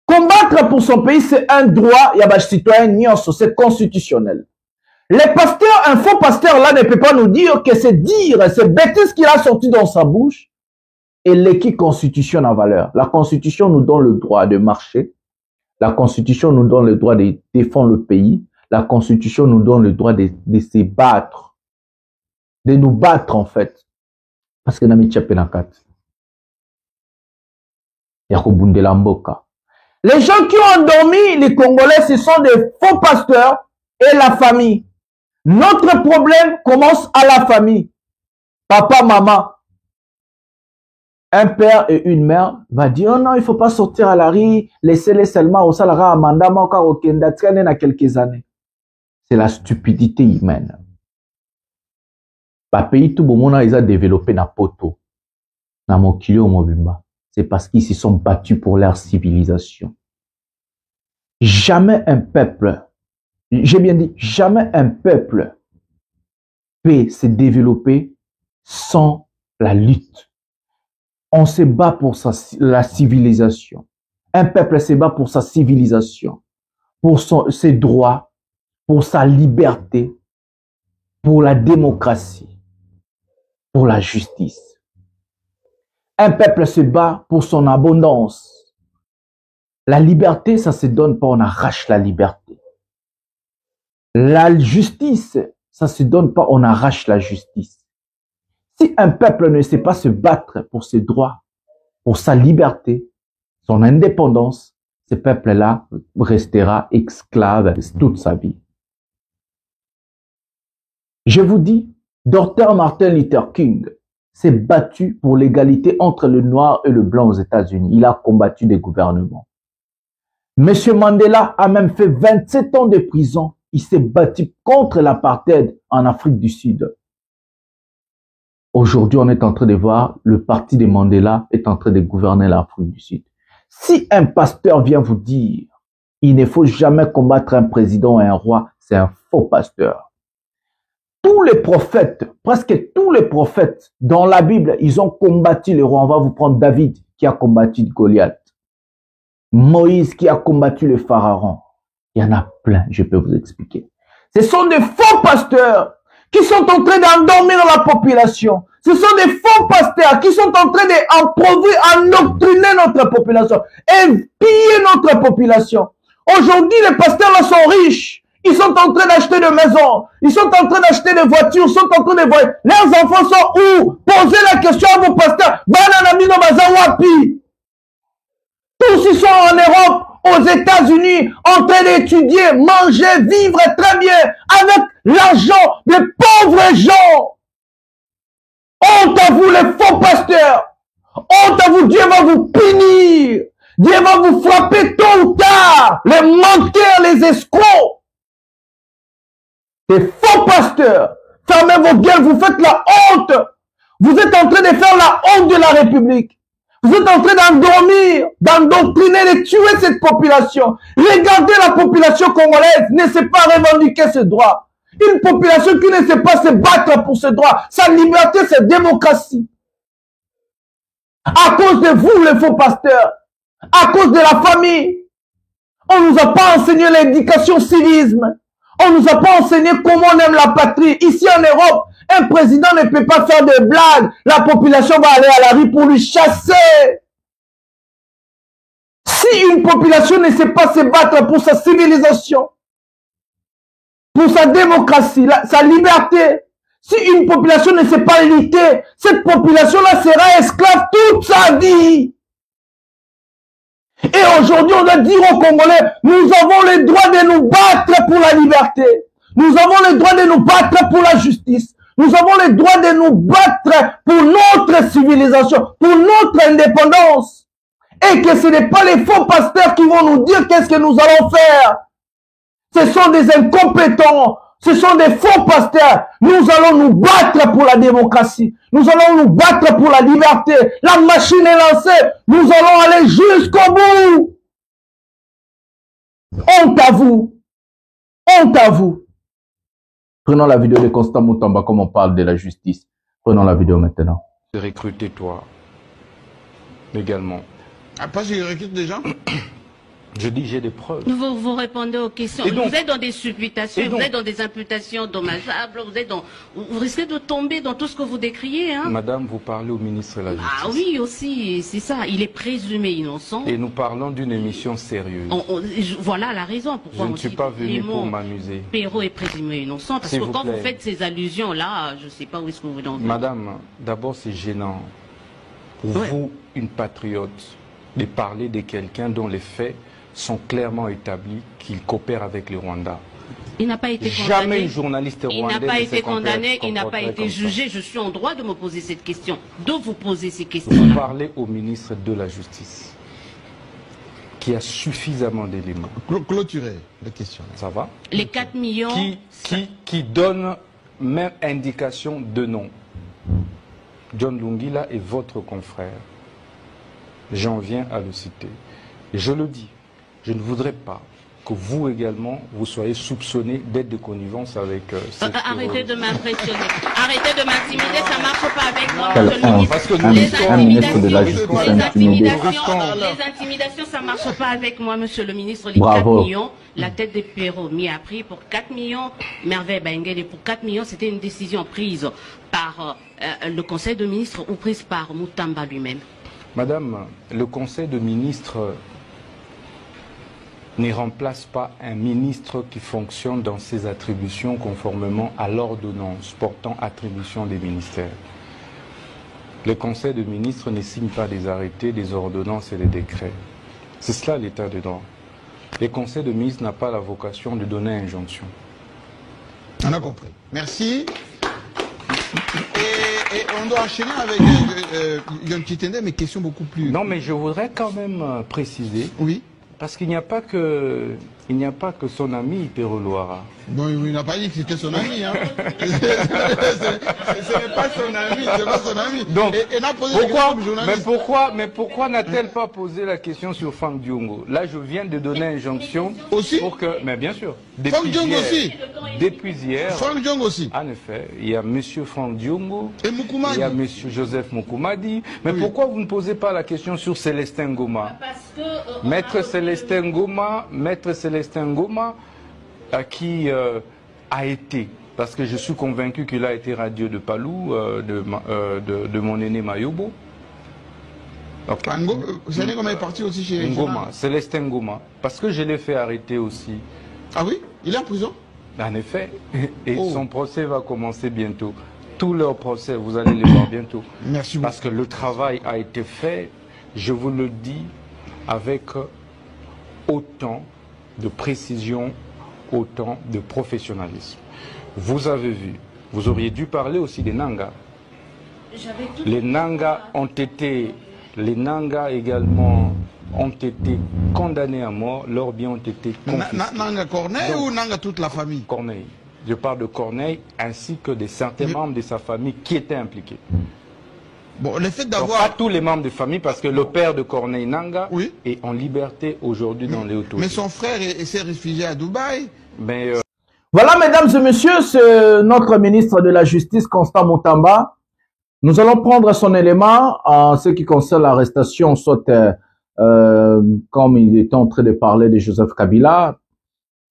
combattre pour son pays, c'est un droit, il y a des citoyens, c'est constitutionnel. Les pasteurs, un faux pasteur là ne peut pas nous dire que c'est bêtise qu'il a sorti dans sa bouche et l'équipe constitution en valeur. La constitution nous donne le droit de marcher. La constitution nous donne le droit de défendre le pays. La constitution nous donne le droit de se battre. De nous battre en fait. Parce que Nami Tchapenakat. Yakobundela Mboka. Les gens qui ont endormi les Congolais, ce sont des faux pasteurs et la famille. Notre problème commence à la famille. Papa, maman. Un père et une mère va dire, oh non, il ne faut pas sortir à la rue, laissez-les seulement au salara amanda moka au kenda traîner dans quelques années. C'est la stupidité humaine. Ba pays tout bon ils ont développé na poto, na mokilio mobimba. C'est parce qu'ils se sont battus pour leur civilisation. Jamais un peuple, j'ai bien dit, jamais un peuple peut se développer sans la lutte. On se bat pour la civilisation. Un peuple se bat pour sa civilisation, pour ses droits, pour sa liberté, pour la démocratie, pour la justice. Un peuple se bat pour son abondance. La liberté, ça se donne pas, on arrache la liberté. La justice, ça se donne pas, on arrache la justice. Si un peuple ne sait pas se battre pour ses droits, pour sa liberté, son indépendance, ce peuple-là restera esclave toute sa vie. Je vous dis, Dr. Martin Luther King s'est battu pour l'égalité entre le noir et le blanc aux États-Unis. Il a combattu des gouvernements. Monsieur Mandela a même fait 27 ans de prison. Il s'est battu contre l'apartheid en Afrique du Sud. Aujourd'hui, on est en train de voir le parti de Mandela est en train de gouverner l'Afrique du Sud. Si un pasteur vient vous dire il ne faut jamais combattre un président et un roi, c'est un faux pasteur. Tous les prophètes, presque tous les prophètes dans la Bible, ils ont combattu les rois. On va vous prendre David qui a combattu Goliath. Moïse qui a combattu le pharaon. Il y en a plein, je peux vous expliquer. Ce sont des faux pasteurs qui sont en train d'endormir la population. Ce sont des faux pasteurs qui sont en train d'endoctriner notre population et piller notre population. Aujourd'hui, les pasteurs là sont riches. Ils sont en train d'acheter des maisons. Ils sont en train d'acheter des voitures. Ils sont en train de voyager. Leurs enfants sont où? Posez la question à vos pasteurs. Bananamino Bazawapi. Tous ils sont en Europe, aux États-Unis, en train d'étudier, manger, vivre très bien avec l'argent des pauvres gens. Honte à vous les faux pasteurs. Honte à vous, Dieu va vous punir. Dieu va vous frapper tôt ou tard. Les menteurs, les escrocs. Les faux pasteurs. Fermez vos gueules, vous faites la honte. Vous êtes en train de faire la honte de la République. Vous êtes en train d'endormir, d'endoctriner, de tuer cette population. Regardez la population congolaise ne sait pas revendiquer ses droits. Une population qui ne sait pas se battre pour ses droits. Sa liberté, c'est démocratie. À cause de vous, les faux pasteurs. À cause de la famille. On nous a pas enseigné l'éducation civisme. On nous a pas enseigné comment on aime la patrie. Ici en Europe, un président ne peut pas faire de blagues. La population va aller à la rue pour lui chasser. Si une population ne sait pas se battre pour sa civilisation, pour sa démocratie, sa liberté, si une population ne sait pas lutter, cette population-là sera esclave toute sa vie. Et aujourd'hui, on doit dire aux Congolais, nous avons le droit de nous battre pour la liberté. Nous avons le droit de nous battre pour la justice. Nous avons le droit de nous battre pour notre civilisation, pour notre indépendance. Et que ce n'est pas les faux pasteurs qui vont nous dire qu'est-ce que nous allons faire. Ce sont des incompétents. Ce sont des faux pasteurs. Nous allons nous battre pour la démocratie. Nous allons nous battre pour la liberté. La machine est lancée. Nous allons aller jusqu'au bout. Honte à vous. Honte à vous. Prenons la vidéo de Constant Mutamba comme on parle de la justice. Prenons la vidéo maintenant. Recruter toi également. Ah, pas si je recrute des gens. Je dis j'ai des preuves. Vous répondez aux questions. Donc, vous êtes dans des supputations, vous êtes dans des imputations dommageables, vous risquez de tomber dans tout ce que vous décriez. Hein. Madame, vous parlez au ministre de la Justice. Ah oui, aussi, c'est ça. Il est présumé innocent. Et nous parlons d'une émission sérieuse. Voilà la raison pourquoi je ne suis pas venu pour m'amuser. Perrault est présumé innocent, parce que quand vous faites ces allusions-là, je ne sais pas où est-ce que vous en venez. Madame, d'abord c'est gênant pour vous, une patriote, de parler de quelqu'un dont les faits sont clairement établis qu'il coopère avec les Rwandais. Il n'a pas été condamné. Jamais une journaliste rwandaise. Il n'a pas été condamné, il n'a pas été jugé. Je suis en droit de me poser cette question. De vous poser ces questions-là. Vous parlez au ministre de la Justice, qui a suffisamment d'éléments. Clôturer les questions. Ça va? Les 4 millions... Qui donne même indication de nom. John Lungila est votre confrère. J'en viens à le citer. Et je le dis, je ne voudrais pas que vous également, vous soyez soupçonnés d'être de connivence avec... arrêtez de m'impressionner. Arrêtez de m'intimider, ça ne marche pas avec moi. Parce que les intimidations, ça ne marche pas avec moi, monsieur le ministre. Les 4 millions, la tête de Perrault m'y a pris pour 4 millions. Merveille Bengele, pour 4 millions, c'était une décision prise par le Conseil de ministres ou prise par Mutamba lui-même. Madame, le Conseil de ministres ne remplace pas un ministre qui fonctionne dans ses attributions conformément à l'ordonnance portant attribution des ministères. Le Conseil de ministres ne signe pas des arrêtés, des ordonnances et des décrets. C'est cela l'état de droit. Le Conseil de ministres n'a pas la vocation de donner injonction. On a compris. Merci. Et on doit enchaîner avec Yon Kitende, mais question beaucoup plus... Non, mais je voudrais quand même préciser... Oui. Parce qu'il n'y a pas que son ami Perrault Loara. Bon, il n'a pas dit que c'était son ami. Hein. Ce n'est pas son ami, c'est pas son ami. Donc, et n'a posé pourquoi, mais pourquoi n'a-t-elle pas posé la question sur Franck Diongo? Là, je viens de donner injonction aussi pour que... Mais bien sûr. Franck Diongo aussi. Depuis hier. Franck Diongo aussi. En effet, il y a M. Franck Diongo. Et Mukumadi. Il y a M. Joseph Mukumadi. Mais pourquoi vous ne posez pas la question sur Célestin Ngoma? Maître Célestin Ngoma, qui a été, parce que je suis convaincu qu'il a été radieux de Palou, de mon aîné Mayobo. Vous savez comment il est parti aussi chez Ngoma, Célestin Ngoma, parce que je l'ai fait arrêter aussi. Ah oui? Il est en prison? En effet, et son procès va commencer bientôt. Tous leurs procès, vous allez les voir bientôt. Merci beaucoup. Parce que le travail a été fait, je vous le dis, avec autant de précision, autant de professionnalisme. Vous avez vu, vous auriez dû parler aussi des Nangas. Les Nangas également ont été condamnés à mort, leurs biens ont été confisqués. Nanga Corneille ou Nanga toute la famille? Corneille. Je parle de Corneille ainsi que de certains membres de sa famille qui étaient impliqués. Bon, le fait d'avoir... Pas tous les membres de famille, parce que le père de Corneille Nanga est en liberté aujourd'hui dans les autorités. Mais son frère s'est réfugié à Dubaï. Mais voilà, mesdames et messieurs, c'est notre ministre de la Justice, Constant Mutamba. Nous allons prendre son élément en ce qui concerne l'arrestation, soit comme il était en train de parler de Joseph Kabila.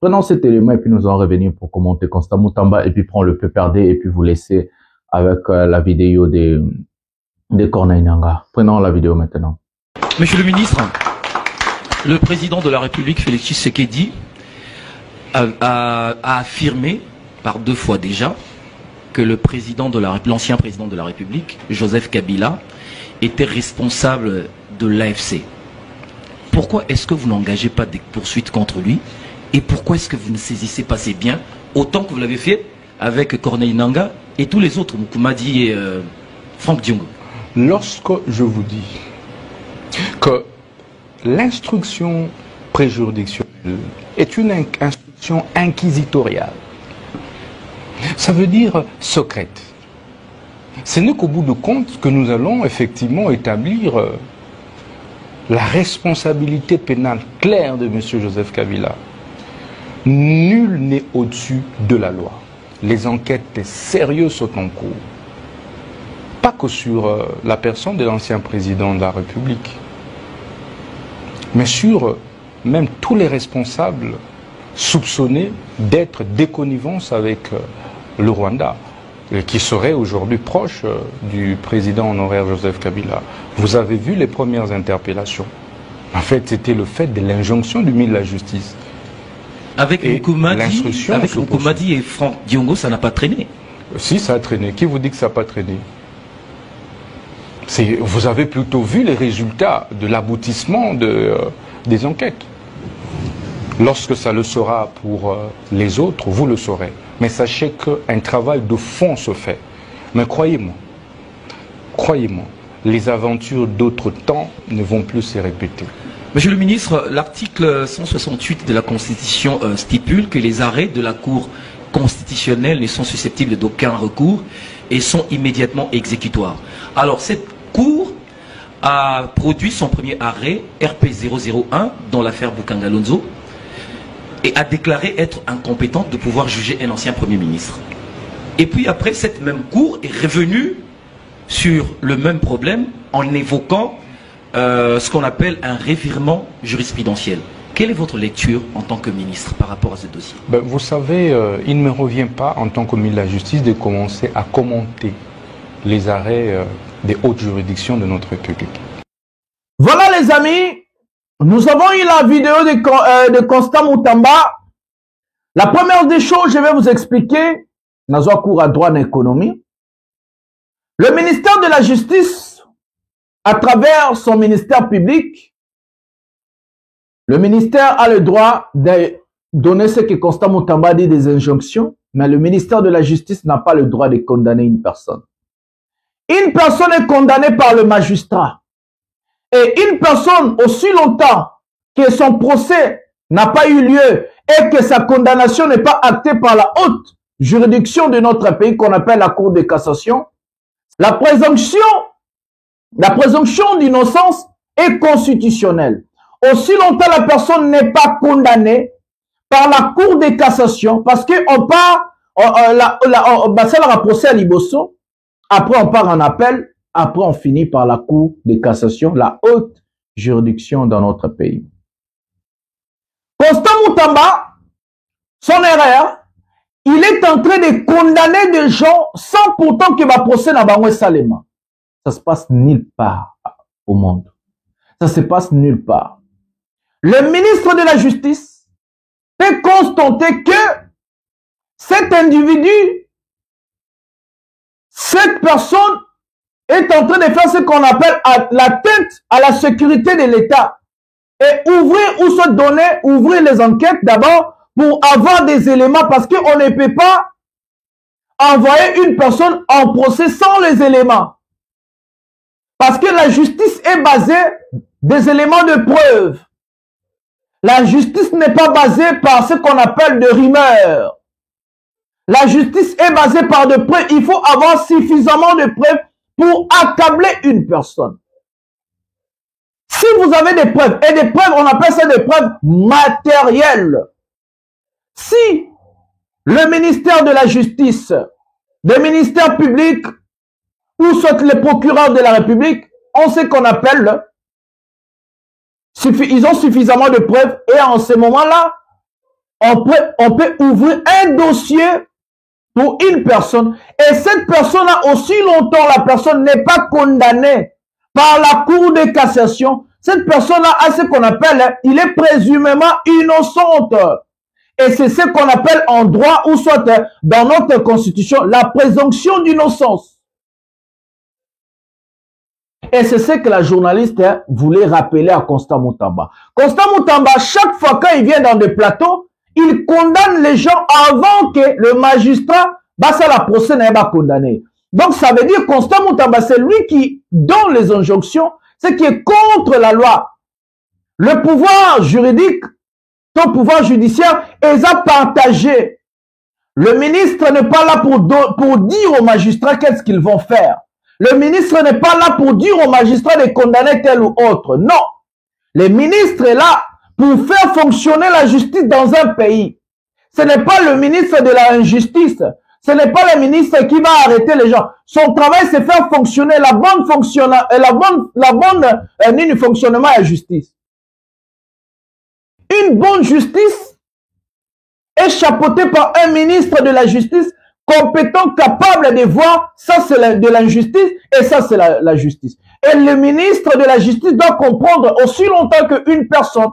Prenons cet élément et puis nous allons revenir pour commenter Constant Moutamba et puis prendre le PPRD et puis vous laisser avec la vidéo de Corneille Nangaa. Prenons la vidéo maintenant. Monsieur le ministre, le président de la République, Félix Tshisekedi, a affirmé par 2 fois déjà que l'ancien président de la République, Joseph Kabila, était responsable de l'AFC. Pourquoi est-ce que vous n'engagez pas des poursuites contre lui? Et pourquoi est-ce que vous ne saisissez pas ces biens autant que vous l'avez fait avec Corneille Nangaa et tous les autres, Moukoumadi et Franck Diongo? Lorsque je vous dis que l'instruction préjuridictionnelle est une instruction inquisitoriale, ça veut dire secrète. Ce n'est qu'au bout de compte que nous allons effectivement établir la responsabilité pénale claire de M. Joseph Kabila. Nul n'est au-dessus de la loi. Les enquêtes sérieuses sont en cours. Pas que sur la personne de l'ancien président de la République, mais sur même tous les responsables soupçonnés d'être déconnivence avec le Rwanda, qui serait aujourd'hui proche du président honoraire Joseph Kabila. Vous avez vu les premières interpellations. En fait, c'était le fait de l'injonction du ministre de la Justice. Avec Moukoumadi et Franck Diongo, ça n'a pas traîné. Si, ça a traîné. Qui vous dit que ça n'a pas traîné? Vous avez plutôt vu les résultats de l'aboutissement des enquêtes. Lorsque ça le sera pour les autres, vous le saurez. Mais sachez qu'un travail de fond se fait. Mais croyez-moi, les aventures d'autres temps ne vont plus se répéter. Monsieur le ministre, l'article 168 de la Constitution stipule que les arrêts de la Cour constitutionnelle ne sont susceptibles d'aucun recours et sont immédiatement exécutoires. Alors cette Cour a produit son premier arrêt, RP 001, dans l'affaire Boukangalonzo, et a déclaré être incompétente de pouvoir juger un ancien Premier ministre. Et puis après, cette même Cour est revenue sur le même problème en évoquant ce qu'on appelle un revirement jurisprudentiel. Quelle est votre lecture en tant que ministre par rapport à ce dossier? Vous savez, il ne me revient pas en tant que ministre de la Justice de commencer à commenter les arrêts des hautes juridictions de notre République. Voilà les amis, nous avons eu la vidéo de Constant Moutamba. La première des choses, je vais vous expliquer, dans un cours à droit d'économie. Le ministère de la Justice, à travers son ministère public, le ministère a le droit de donner ce que Constant Moutamba dit des injonctions, mais le ministère de la Justice n'a pas le droit de condamner une personne. Une personne est condamnée par le magistrat. Et une personne, aussi longtemps que son procès n'a pas eu lieu et que sa condamnation n'est pas actée par la haute juridiction de notre pays qu'on appelle la Cour de cassation, la présomption d'innocence est constitutionnelle. Aussi longtemps la personne n'est pas condamnée par la Cour de cassation, parce qu'on part, ça leur a procès à Liboso, après on part en appel, après on finit par la Cour de cassation, la haute juridiction dans notre pays. Constant Moutamba, son erreur, il est en train de condamner des gens sans pourtant que ma procès n'a pas Salema. Ça se passe nulle part au monde. Ça se passe nulle part. Le ministre de la Justice peut constater que cet individu, cette personne est en train de faire ce qu'on appelle l'atteinte à la sécurité de l'État. Et ouvrir les enquêtes d'abord pour avoir des éléments, parce qu'on ne peut pas envoyer une personne en procès sans les éléments. Parce que la justice est basée des éléments de preuve. La justice n'est pas basée par ce qu'on appelle de rumeurs. La justice est basée par des preuves. Il faut avoir suffisamment de preuves pour accabler une personne. Si vous avez des preuves, et des preuves, on appelle ça des preuves matérielles. Si le ministère de la Justice, le ministère public, ou soit les procureurs de la République, on sait qu'on appelle, ils ont suffisamment de preuves, et en ce moment-là, on peut ouvrir un dossier pour une personne et cette personne-là, aussi longtemps la personne n'est pas condamnée par la Cour de cassation, cette personne-là a ce qu'on appelle, il est présumément innocente. Et c'est ce qu'on appelle en droit ou soit dans notre constitution la présomption d'innocence. Et c'est ce que la journaliste voulait rappeler à Constant Moutamba. Constant Moutamba, chaque fois quand il vient dans des plateaux, il condamne les gens avant que le magistrat basse à la procès n'est pas condamné. Donc ça veut dire Constant Moutamba, c'est lui qui donne les injonctions, ce qui est contre la loi. Le pouvoir juridique, ton pouvoir judiciaire, ils ont partagé. Le ministre n'est pas là pour dire aux magistrats qu'est-ce qu'ils vont faire. Le ministre n'est pas là pour dire aux magistrats de condamner tel ou autre. Non. Le ministre est là pour faire fonctionner la justice dans un pays. Ce n'est pas le ministre de la injustice. Ce n'est pas le ministre qui va arrêter les gens. Son travail, c'est faire fonctionner la bonne fonctionnement et fonctionnement de la justice. Une bonne justice est chapeautée par un ministre de la justice compétent, capable de voir ça c'est de l'injustice et ça c'est la justice. Et le ministre de la justice doit comprendre aussi longtemps qu'une personne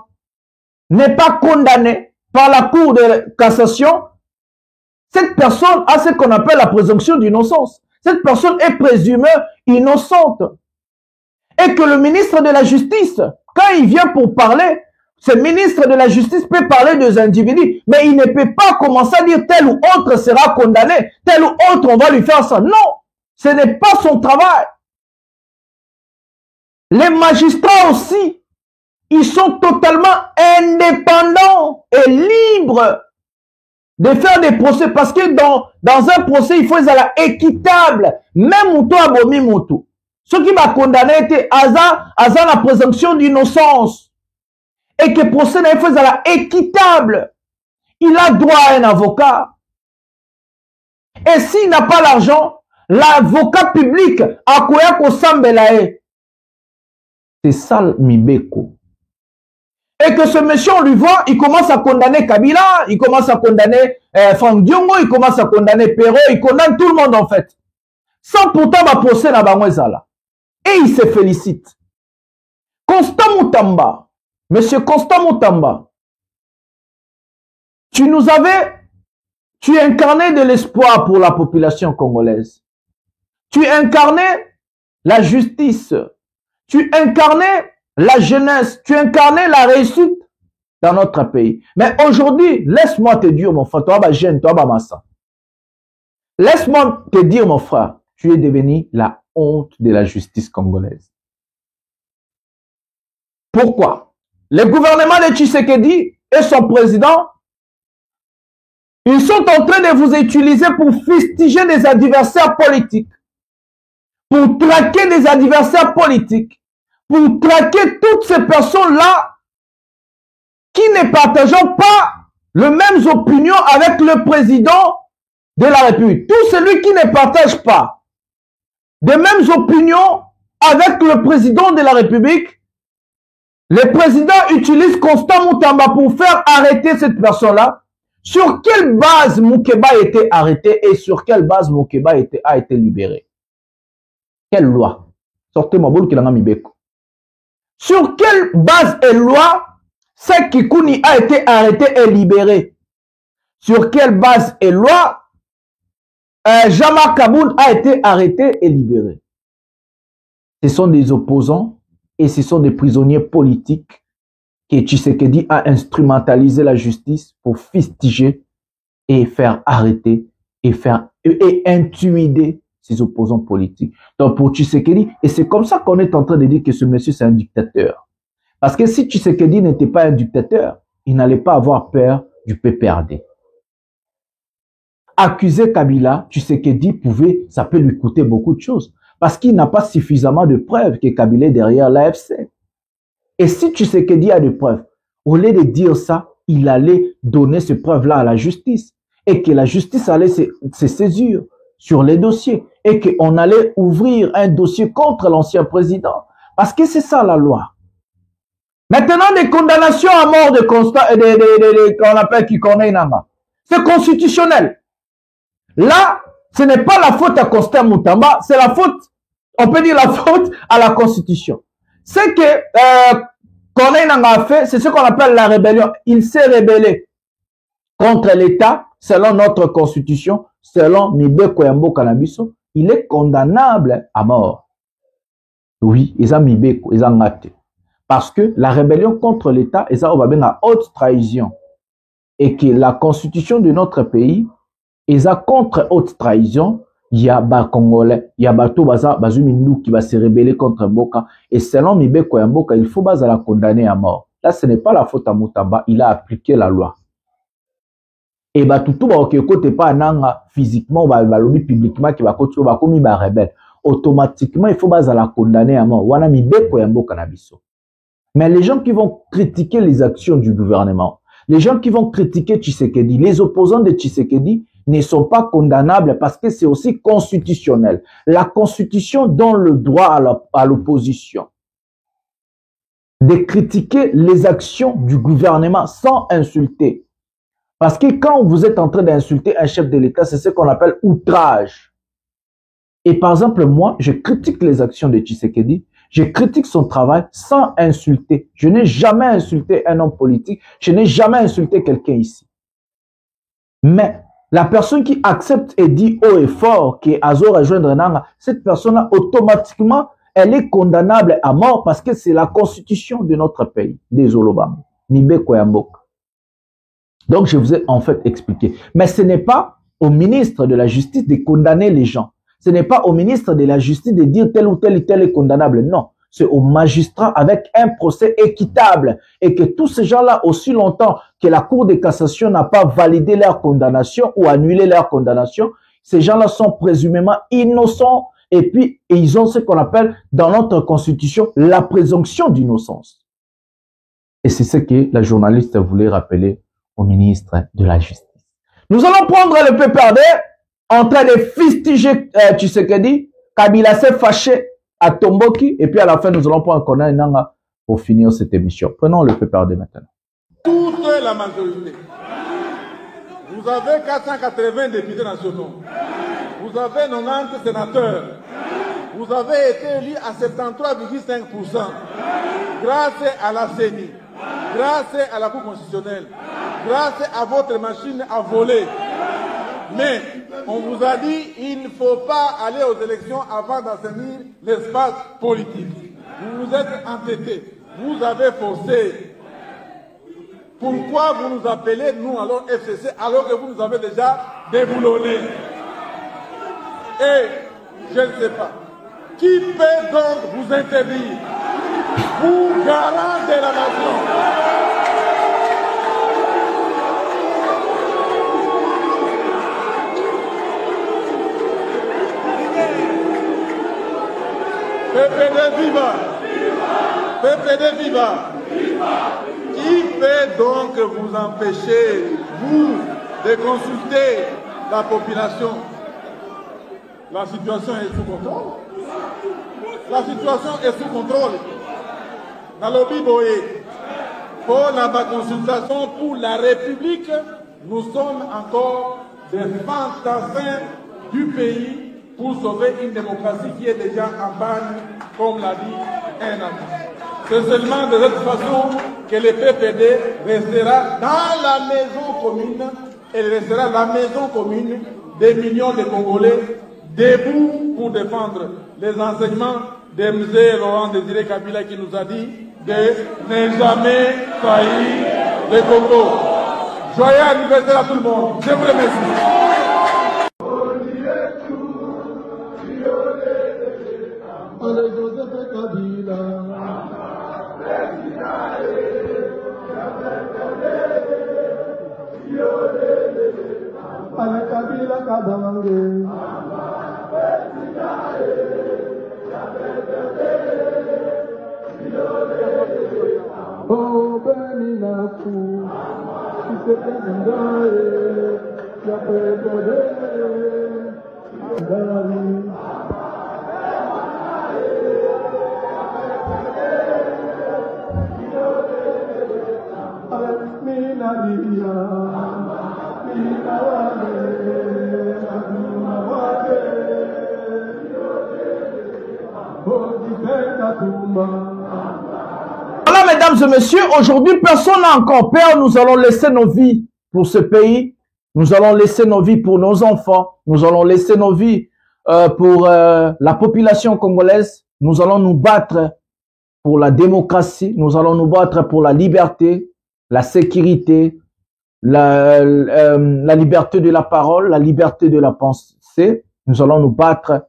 n'est pas condamnée par la Cour de cassation, cette personne a ce qu'on appelle la présomption d'innocence. Cette personne est présumée innocente. Et que le ministre de la Justice, quand il vient pour parler, ce ministre de la Justice peut parler des individus, mais il ne peut pas commencer à dire tel ou autre sera condamné, tel ou autre on va lui faire ça. Non, ce n'est pas son travail. Les magistrats aussi, ils sont totalement indépendants et libres de faire des procès parce que dans un procès, il faut être équitable. Même toi, Bomi Moutou. Ce qui va condamner était la présomption d'innocence. Et que le procès il faut être équitable. Il a droit à un avocat. Et s'il n'a pas l'argent, l'avocat public a quoi qu'on s'embelaye. C'est ça le Mibeko. Et que ce monsieur, on lui voit, il commence à condamner Kabila, il commence à condamner Franck Diongo, il commence à condamner Perrault, il condamne tout le monde en fait. Sans pourtant va procès dans Bangwezala. Et il se félicite. Constant Moutamba, monsieur Constant Moutamba, tu incarnais de l'espoir pour la population congolaise. Tu incarnais la justice. Tu incarnais la jeunesse, tu incarnais la réussite dans notre pays. Mais aujourd'hui, laisse-moi te dire, mon frère, toi, jeune, toi, massa. Laisse-moi te dire, mon frère, tu es devenu la honte de la justice congolaise. Pourquoi? Le gouvernement de Tshisekedi et son président, ils sont en train de vous utiliser pour fustiger des adversaires politiques, pour traquer des adversaires politiques, pour traquer toutes ces personnes-là qui ne partagent pas les mêmes opinions avec le président de la République. Tout celui qui ne partage pas les mêmes opinions avec le président de la République, le président utilise Constant Moutamba pour faire arrêter cette personne-là. Sur quelle base Moukeba a été arrêté et sur quelle base Moukeba a été libéré? Quelle loi? Sortez-moi boule qui l'a mibeko. Sur quelle base et loi Seki Kuni a été arrêté et libéré? Sur quelle base et loi Jean-Marc Kaboul a été arrêté et libéré? Ce sont des opposants et ce sont des prisonniers politiques que Tshisekedi a instrumentalisé la justice pour fustiger et faire arrêter et intimider ses opposants politiques. Donc pour Tshisekedi, et c'est comme ça qu'on est en train de dire que ce monsieur c'est un dictateur. Parce que si Tshisekedi n'était pas un dictateur, il n'allait pas avoir peur du PPRD. Accuser Kabila, Tshisekedi ça peut lui coûter beaucoup de choses. Parce qu'il n'a pas suffisamment de preuves que Kabila est derrière l'AFC. Et si Tshisekedi a des preuves, au lieu de dire ça, il allait donner ces preuves-là à la justice. Et que la justice allait se saisir sur les dossiers. Et qu'on allait ouvrir un dossier contre l'ancien président. Parce que c'est ça la loi. Maintenant, des condamnations à mort de Constant, qu'on appelle Kikone Nanga. C'est constitutionnel. Là, ce n'est pas la faute à Constant Moutamba, c'est la faute, on peut dire la faute à la Constitution. Ce que Kone Nanga a fait, c'est ce qu'on appelle la rébellion. Il s'est rébellé contre l'État, selon notre Constitution, selon Mibeko Yambo Kanabiso. Il est condamnable à mort. Oui, ils ont Mibeko, ils ont acté. Parce que la rébellion contre l'État, et ça, on va bien à haute trahison. Et que la constitution de notre pays, et ça, contre haute trahison, il y a des Congolais, il y a des Bazumindou qui va se rebeller contre Mboka. Et selon Mibeko et Mboka, il faut la condamner à mort. Là, ce n'est pas la faute à Moutamba, il a appliqué la loi. Et tout côté pas nanga physiquement, lobby publiquement, qui va commis ba rebelle. Automatiquement, il faut la condamner à mort. Wana Mibeko et Mboka nabiso. Mais les gens qui vont critiquer les actions du gouvernement, les gens qui vont critiquer Tshisekedi, les opposants de Tshisekedi ne sont pas condamnables parce que c'est aussi constitutionnel. La Constitution donne le droit à l'opposition de critiquer les actions du gouvernement sans insulter. Parce que quand vous êtes en train d'insulter un chef de l'État, c'est ce qu'on appelle outrage. Et par exemple, moi, je critique les actions de Tshisekedi. Je critique son travail sans insulter. Je n'ai jamais insulté un homme politique. Je n'ai jamais insulté quelqu'un ici. Mais la personne qui accepte et dit haut et fort que Azo rejoindre Nanga, cette personne-là, automatiquement, elle est condamnable à mort parce que c'est la constitution de notre pays, des Olobam, Mibeko Yambok. Donc, je vous ai en fait expliqué. Mais ce n'est pas au ministre de la Justice de condamner les gens. Ce n'est pas au ministre de la Justice de dire tel ou tel est condamnable. Non, c'est au magistrat avec un procès équitable. Et que tous ces gens-là, aussi longtemps que la Cour de cassation n'a pas validé leur condamnation ou annulé leur condamnation, ces gens-là sont présumément innocents. Et puis, ils ont ce qu'on appelle dans notre Constitution la présomption d'innocence. Et c'est ce que la journaliste voulait rappeler au ministre de la Justice. Nous allons prendre le PPRD en train de fustiger Tshisekedi. Kabila s'est fâché à Tomboki. Et puis à la fin, nous allons prendre Kone Nanga pour finir cette émission. Prenons le PPRD maintenant. Toute la majorité. Vous avez 480 députés nationaux. Vous avez 90 sénateurs. Vous avez été élu à 73,5% grâce à la CENI, grâce à la Cour constitutionnelle, grâce à votre machine à voler. Mais on vous a dit il ne faut pas aller aux élections avant d'assainir l'espace politique. Vous vous êtes entêtés, vous avez forcé. Pourquoi vous nous appelez, nous, alors FCC, alors que vous nous avez déjà déboulonnés? Et je ne sais pas. Qui peut donc vous interdire? Vous, garant de la nation. PPD viva! PPD viva! Qui peut donc vous empêcher, vous, de consulter la population? La situation est sous contrôle. La situation est sous contrôle. Dans le Biboé, pour la consultation pour la République, nous sommes encore des fantassins du pays pour sauver une démocratie qui est déjà en panne, comme l'a dit un ami. C'est seulement de cette façon que le PPD restera dans la maison commune et restera la maison commune des millions de Congolais debout pour défendre les enseignements de M. Laurent Désiré Kabila qui nous a dit de ne jamais trahir le Congo. Joyeux anniversaire à tout le monde. Je vous remercie. Oh, Benina Fou, si c'est un gars, il a peur de Voilà, mesdames et messieurs, aujourd'hui, personne n'a encore peur. Nous allons laisser nos vies pour ce pays. Nous allons laisser nos vies pour nos enfants. Nous allons laisser nos vies pour la population congolaise. Nous allons nous battre pour la démocratie. Nous allons nous battre pour la liberté, la sécurité, la liberté de la parole, la liberté de la pensée. Nous allons nous battre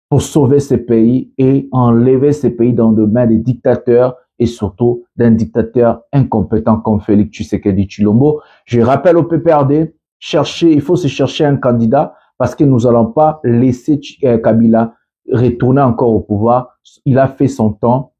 pour sauver ces pays et enlever ces pays dans les mains des dictateurs et surtout d'un dictateur incompétent comme Félix Tshisekedi Tshilombo. Je rappelle au PPRD, il faut se chercher un candidat parce que nous n'allons pas laisser Kabila retourner encore au pouvoir. Il a fait son temps,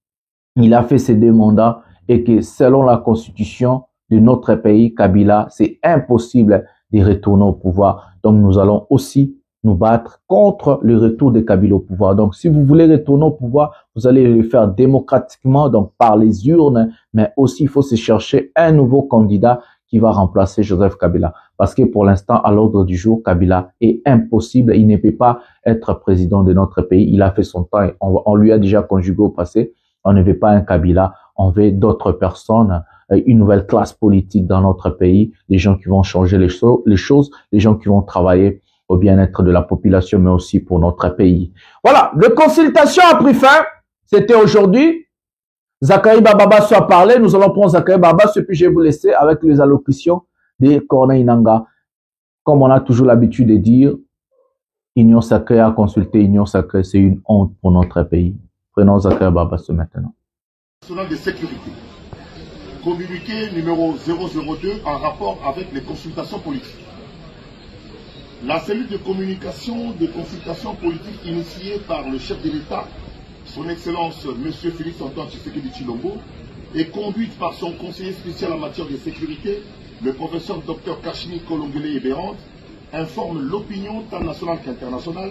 il a fait ses 2 mandats et que selon la constitution de notre pays, Kabila, c'est impossible de retourner au pouvoir. Donc nous allons aussi nous battre contre le retour de Kabila au pouvoir. Donc, si vous voulez retourner au pouvoir, vous allez le faire démocratiquement, donc par les urnes, mais aussi il faut se chercher un nouveau candidat qui va remplacer Joseph Kabila. Parce que pour l'instant, à l'ordre du jour, Kabila est impossible. Il ne peut pas être président de notre pays. Il a fait son temps. On lui a déjà conjugué au passé. On ne veut pas un Kabila. On veut d'autres personnes, une nouvelle classe politique dans notre pays, des gens qui vont changer les choses, des gens qui vont travailler au bien-être de la population, mais aussi pour notre pays. Voilà, la consultation a pris fin. C'était aujourd'hui. Zachary Bababasso a parlé. Nous allons prendre Zachary Bababasso et puis je vais vous laisser avec les allocutions de Corneille Nangaa. Comme on a toujours l'habitude de dire, Union Sacrée a consulté Union Sacrée, c'est une honte pour notre pays. Prenons Zachary Bababasso maintenant. National de sécurité. Communiqué numéro 002 en rapport avec les consultations politiques. La cellule de communication des consultations politiques initiée par le chef de l'État, son Excellence M. Félix Antoine Tshisekedi Tshilombo, est conduite par son conseiller spécial en matière de sécurité, le professeur Dr Kashmir Kolongele Eberand, informe l'opinion tant nationale qu'internationale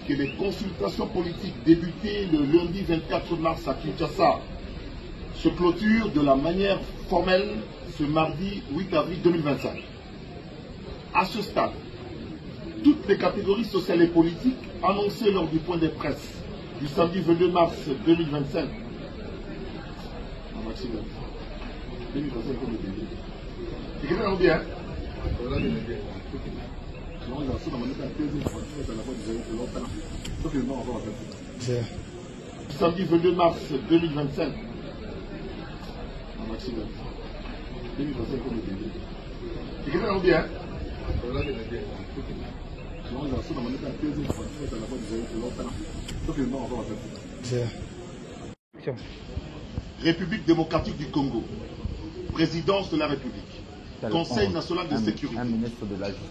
que les consultations politiques débutées le lundi 24 mars à Kinshasa se clôturent de la manière formelle ce mardi 8 avril 2025. À ce stade, toutes les catégories sociales et politiques annoncées lors du point de presse du samedi 22 mars 2025. Du samedi 22 mars 2025. République démocratique du Congo, présidence de la République, Conseil national de sécurité,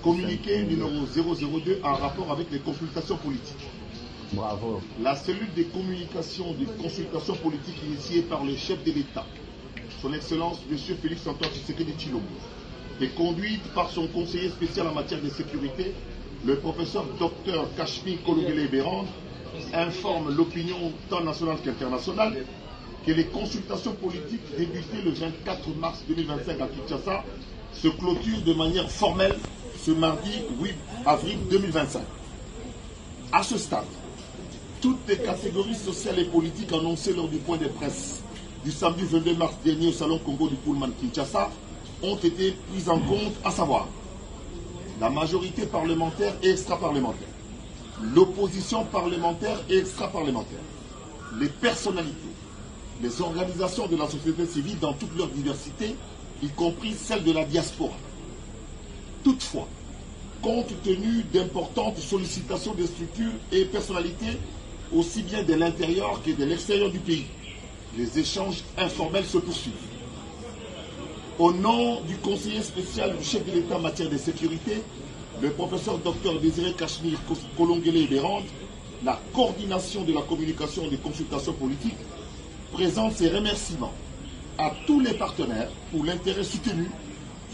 communiqué numéro 002 en rapport avec les consultations politiques. Bravo. La cellule de communication des consultations politiques initiée par le chef de l'État, son Excellence M. Félix Antoine Tshisekedi Tshilombo, est conduite par son conseiller spécial en matière de sécurité, le professeur Dr Kashmir Kolongele Eberand, informe l'opinion tant nationale qu'internationale que les consultations politiques débutées le 24 mars 2025 à Kinshasa se clôturent de manière formelle ce mardi 8 avril 2025. À ce stade, toutes les catégories sociales et politiques annoncées lors du point de presse du samedi 22 mars dernier au Salon Congo du Pullman Kinshasa ont été prises en compte, à savoir la majorité parlementaire et extra-parlementaire, l'opposition parlementaire et extra-parlementaire, les personnalités, les organisations de la société civile dans toute leur diversité, y compris celle de la diaspora. Toutefois, compte tenu d'importantes sollicitations des structures et personnalités, aussi bien de l'intérieur que de l'extérieur du pays, les échanges informels se poursuivent. Au nom du conseiller spécial du chef de l'État en matière de sécurité, le professeur Dr Désiré Kashmir Kolongele Eberand, la coordination de la communication et des consultations politiques, présente ses remerciements à tous les partenaires pour l'intérêt soutenu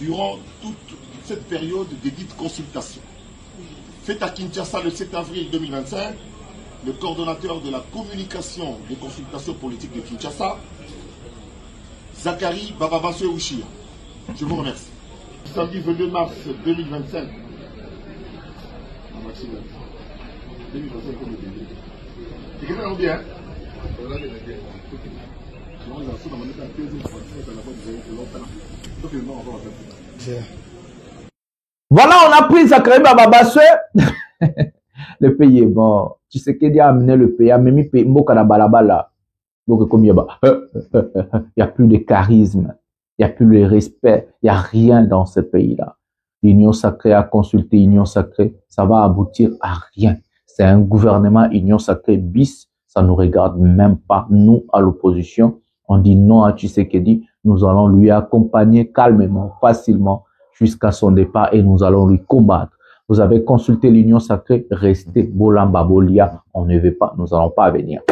durant toute cette période de dites consultations. Fait à Kinshasa le 7 avril 2025, le coordonnateur de la communication des consultations politiques de Kinshasa, Zachary Bababasso. Je vous remercie. samedi 22 mars 2025. 2025 comme le c'est quelqu'un qui bien. Voilà, on a pris Zachary Bababasse. Le pays est bon. Tu sais qu'il a amené le pays, a même mis Mokana Balabala. Donc, comme il n'y a plus de charisme, il n'y a plus de respect, il n'y a rien dans ce pays-là. L'Union sacrée a consulté l'Union sacrée, ça va aboutir à rien. C'est un gouvernement Union sacrée bis, ça ne nous regarde même pas. Nous, à l'opposition, on dit non à Tshisekedi, nous allons lui accompagner calmement, facilement, jusqu'à son départ et nous allons lui combattre. Vous avez consulté l'Union sacrée, restez Bolamba Bolia, on ne veut pas, nous n'allons pas venir.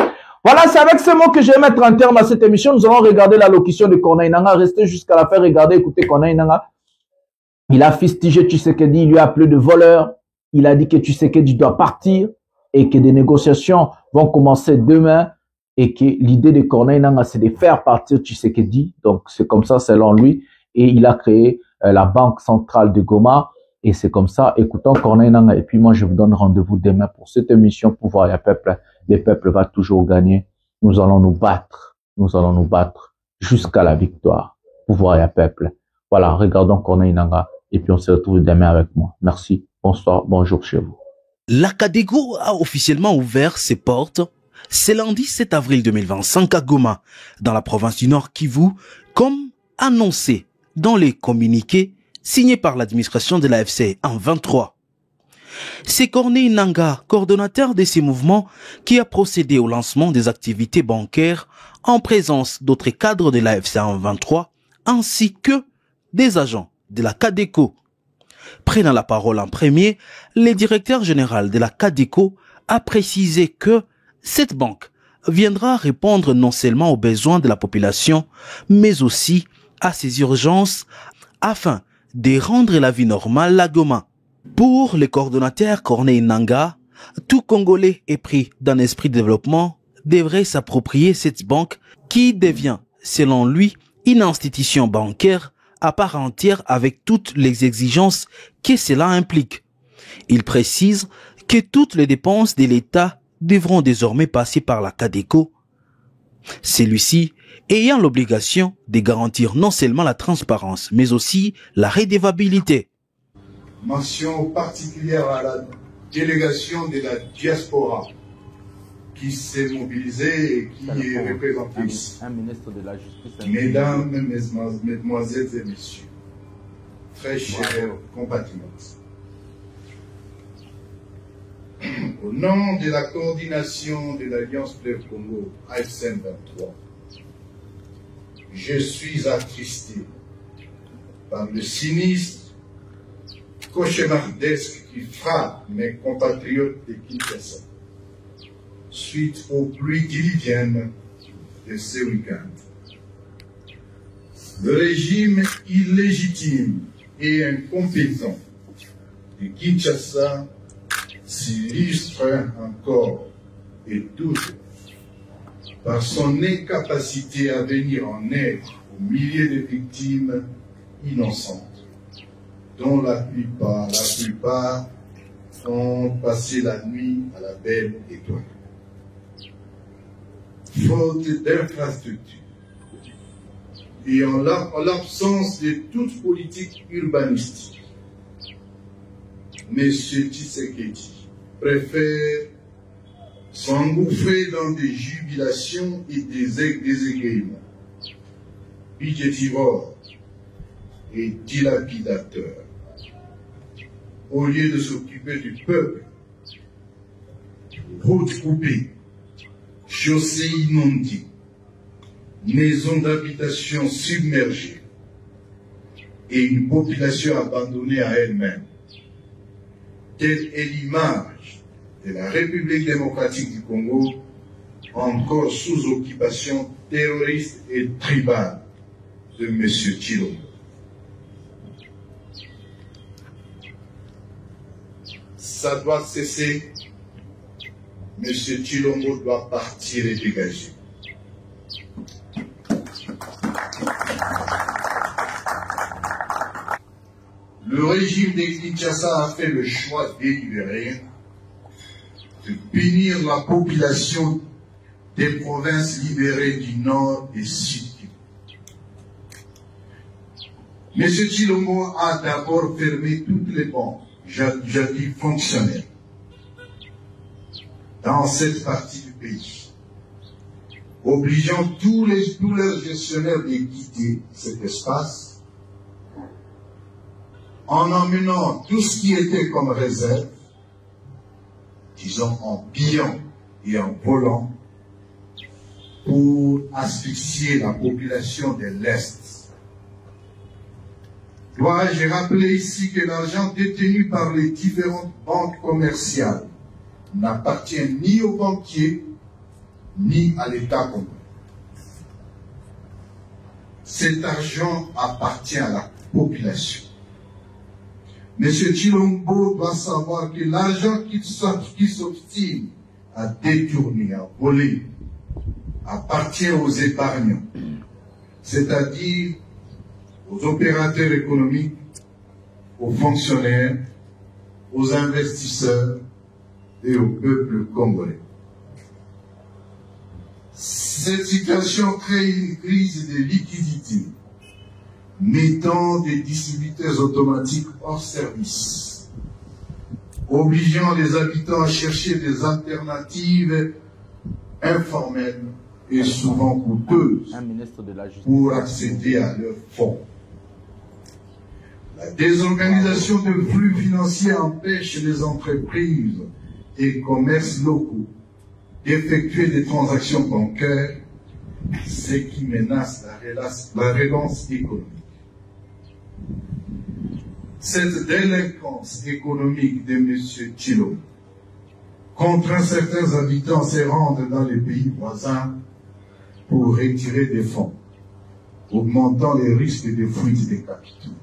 Voilà, c'est avec ces mots que je vais mettre un terme à cette émission. Nous allons regarder l'allocution de Corneille Nangaa. Restez jusqu'à la fin, regardez, écoutez Corneille Nangaa. Il a fustigé Tshisekedi, il lui a appelé de voleur. Il a dit que Tshisekedi doit partir et que des négociations vont commencer demain et que l'idée de Corneille Nangaa, c'est de faire partir Tshisekedi. Donc, c'est comme ça, selon lui. Et il a créé la Banque centrale de Goma. Et c'est comme ça, écoutons Corneille Nangaa. Et puis moi, je vous donne rendez-vous demain pour cette émission Pouvoir et Peuple. Le peuple va toujours gagner. Nous allons nous battre. Nous allons nous battre jusqu'à la victoire. Pouvoir et Peuple. Voilà, regardons Corneille Nangaa. Et puis on se retrouve demain avec moi. Merci. Bonsoir. Bonjour chez vous. La CADECO a officiellement ouvert ses portes. C'est lundi 7 avril 2025 à Goma, dans la province du Nord Kivu, comme annoncé dans les communiqués signé par l'administration de l'AFC en 23. C'est Corneille Nangaa, coordonnateur de ces mouvements, qui a procédé au lancement des activités bancaires en présence d'autres cadres de l'AFC en 23, ainsi que des agents de la CADECO. Prenant la parole en premier, le directeur général de la CADECO a précisé que cette banque viendra répondre non seulement aux besoins de la population, mais aussi à ses urgences afin de rendre la vie normale à Goma. Pour le coordonnateur Corneille Nangaa, tout Congolais épris d'un esprit de développement devrait s'approprier cette banque qui devient, selon lui, une institution bancaire à part entière avec toutes les exigences que cela implique. Il précise que toutes les dépenses de l'État devront désormais passer par la CADECO, celui-ci ayant l'obligation de garantir non seulement la transparence, mais aussi la redevabilité. Mention particulière à la délégation de la diaspora qui s'est mobilisée et qui est représentée ici. Mesdames, mesdemoiselles et messieurs, très chers compatriotes, au nom de la coordination de l'Alliance Fleuve Congo AFC 23, je suis attristé par le cynisme cauchemardesque qui frappe mes compatriotes de Kinshasa suite aux pluies diluviennes de ce week-end. Le régime illégitime et incompétent de Kinshasa s'illustre encore et toujours par son incapacité à venir en aide aux milliers de victimes innocentes, dont la plupart ont passé la nuit à la belle étoile. Faute d'infrastructures et en l'absence de toute politique urbanistique, M. Tshisekedi préfère s'engouffrer dans des jubilations et des égayements budgétivores et dilapidateurs, au lieu de s'occuper du peuple. Routes coupées, chaussées inondées, maisons d'habitation submergées et une population abandonnée à elle-même. Telle est l'image de la République démocratique du Congo, encore sous occupation terroriste et tribale de M. Tshilombo. Ça doit cesser. M. Tshilombo doit partir et dégager. Le régime de Kinshasa a fait le choix délibéré de punir la population des provinces libérées du Nord et Sud. M. Tshilombo a d'abord fermé toutes les banques, jadis fonctionnelles, dans cette partie du pays, obligeant tous leurs gestionnaires de quitter cet espace, en emmenant tout ce qui était comme réserve, disons en pillant et en volant, pour asphyxier la population de l'Est. Dois-je rappeler ici que l'argent détenu par les différentes banques commerciales n'appartient ni aux banquiers, ni à l'État congolais. Cet argent appartient à la population. M. Tshilombo doit savoir que l'argent qu'il s'obstine à détourner, à voler, appartient aux épargnants, c'est-à-dire aux opérateurs économiques, aux fonctionnaires, aux investisseurs et au peuple congolais. Cette situation crée une crise de liquidité, mettant des distributeurs automatiques hors service, obligeant les habitants à chercher des alternatives informelles et souvent coûteuses pour accéder à leurs fonds. La désorganisation de flux financiers empêche les entreprises et commerces locaux d'effectuer des transactions bancaires, ce qui menace la relance économique. Cette délinquance économique de M. Tshilombo contraint certains habitants à se rendre dans les pays voisins pour retirer des fonds, augmentant les risques de fuite des capitaux.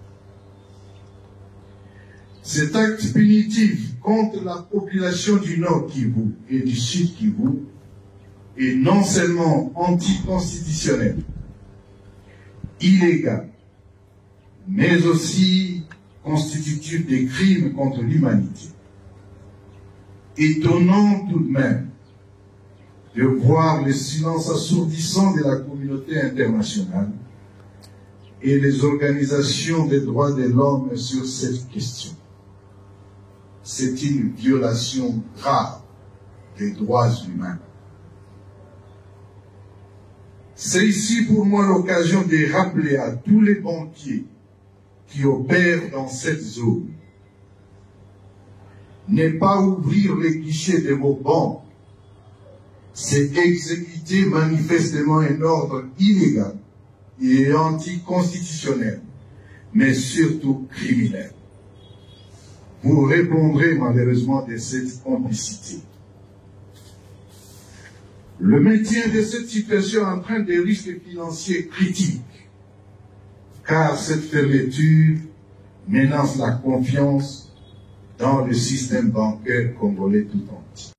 Cet acte punitif contre la population du Nord Kivu et du Sud Kivu est non seulement anticonstitutionnel, illégal, mais aussi constitutif des crimes contre l'humanité. Étonnant tout de même de voir le silence assourdissant de la communauté internationale et les organisations des droits de l'homme sur cette question. C'est une violation grave des droits humains. C'est ici pour moi l'occasion de rappeler à tous les banquiers qui opèrent dans cette zone: ne pas ouvrir les guichets de vos banques, c'est exécuter manifestement un ordre illégal et anticonstitutionnel, mais surtout criminel. Vous répondrez malheureusement de cette complicité. Le maintien de cette situation entraîne des risques financiers critiques, car cette fermeture menace la confiance dans le système bancaire congolais tout entier.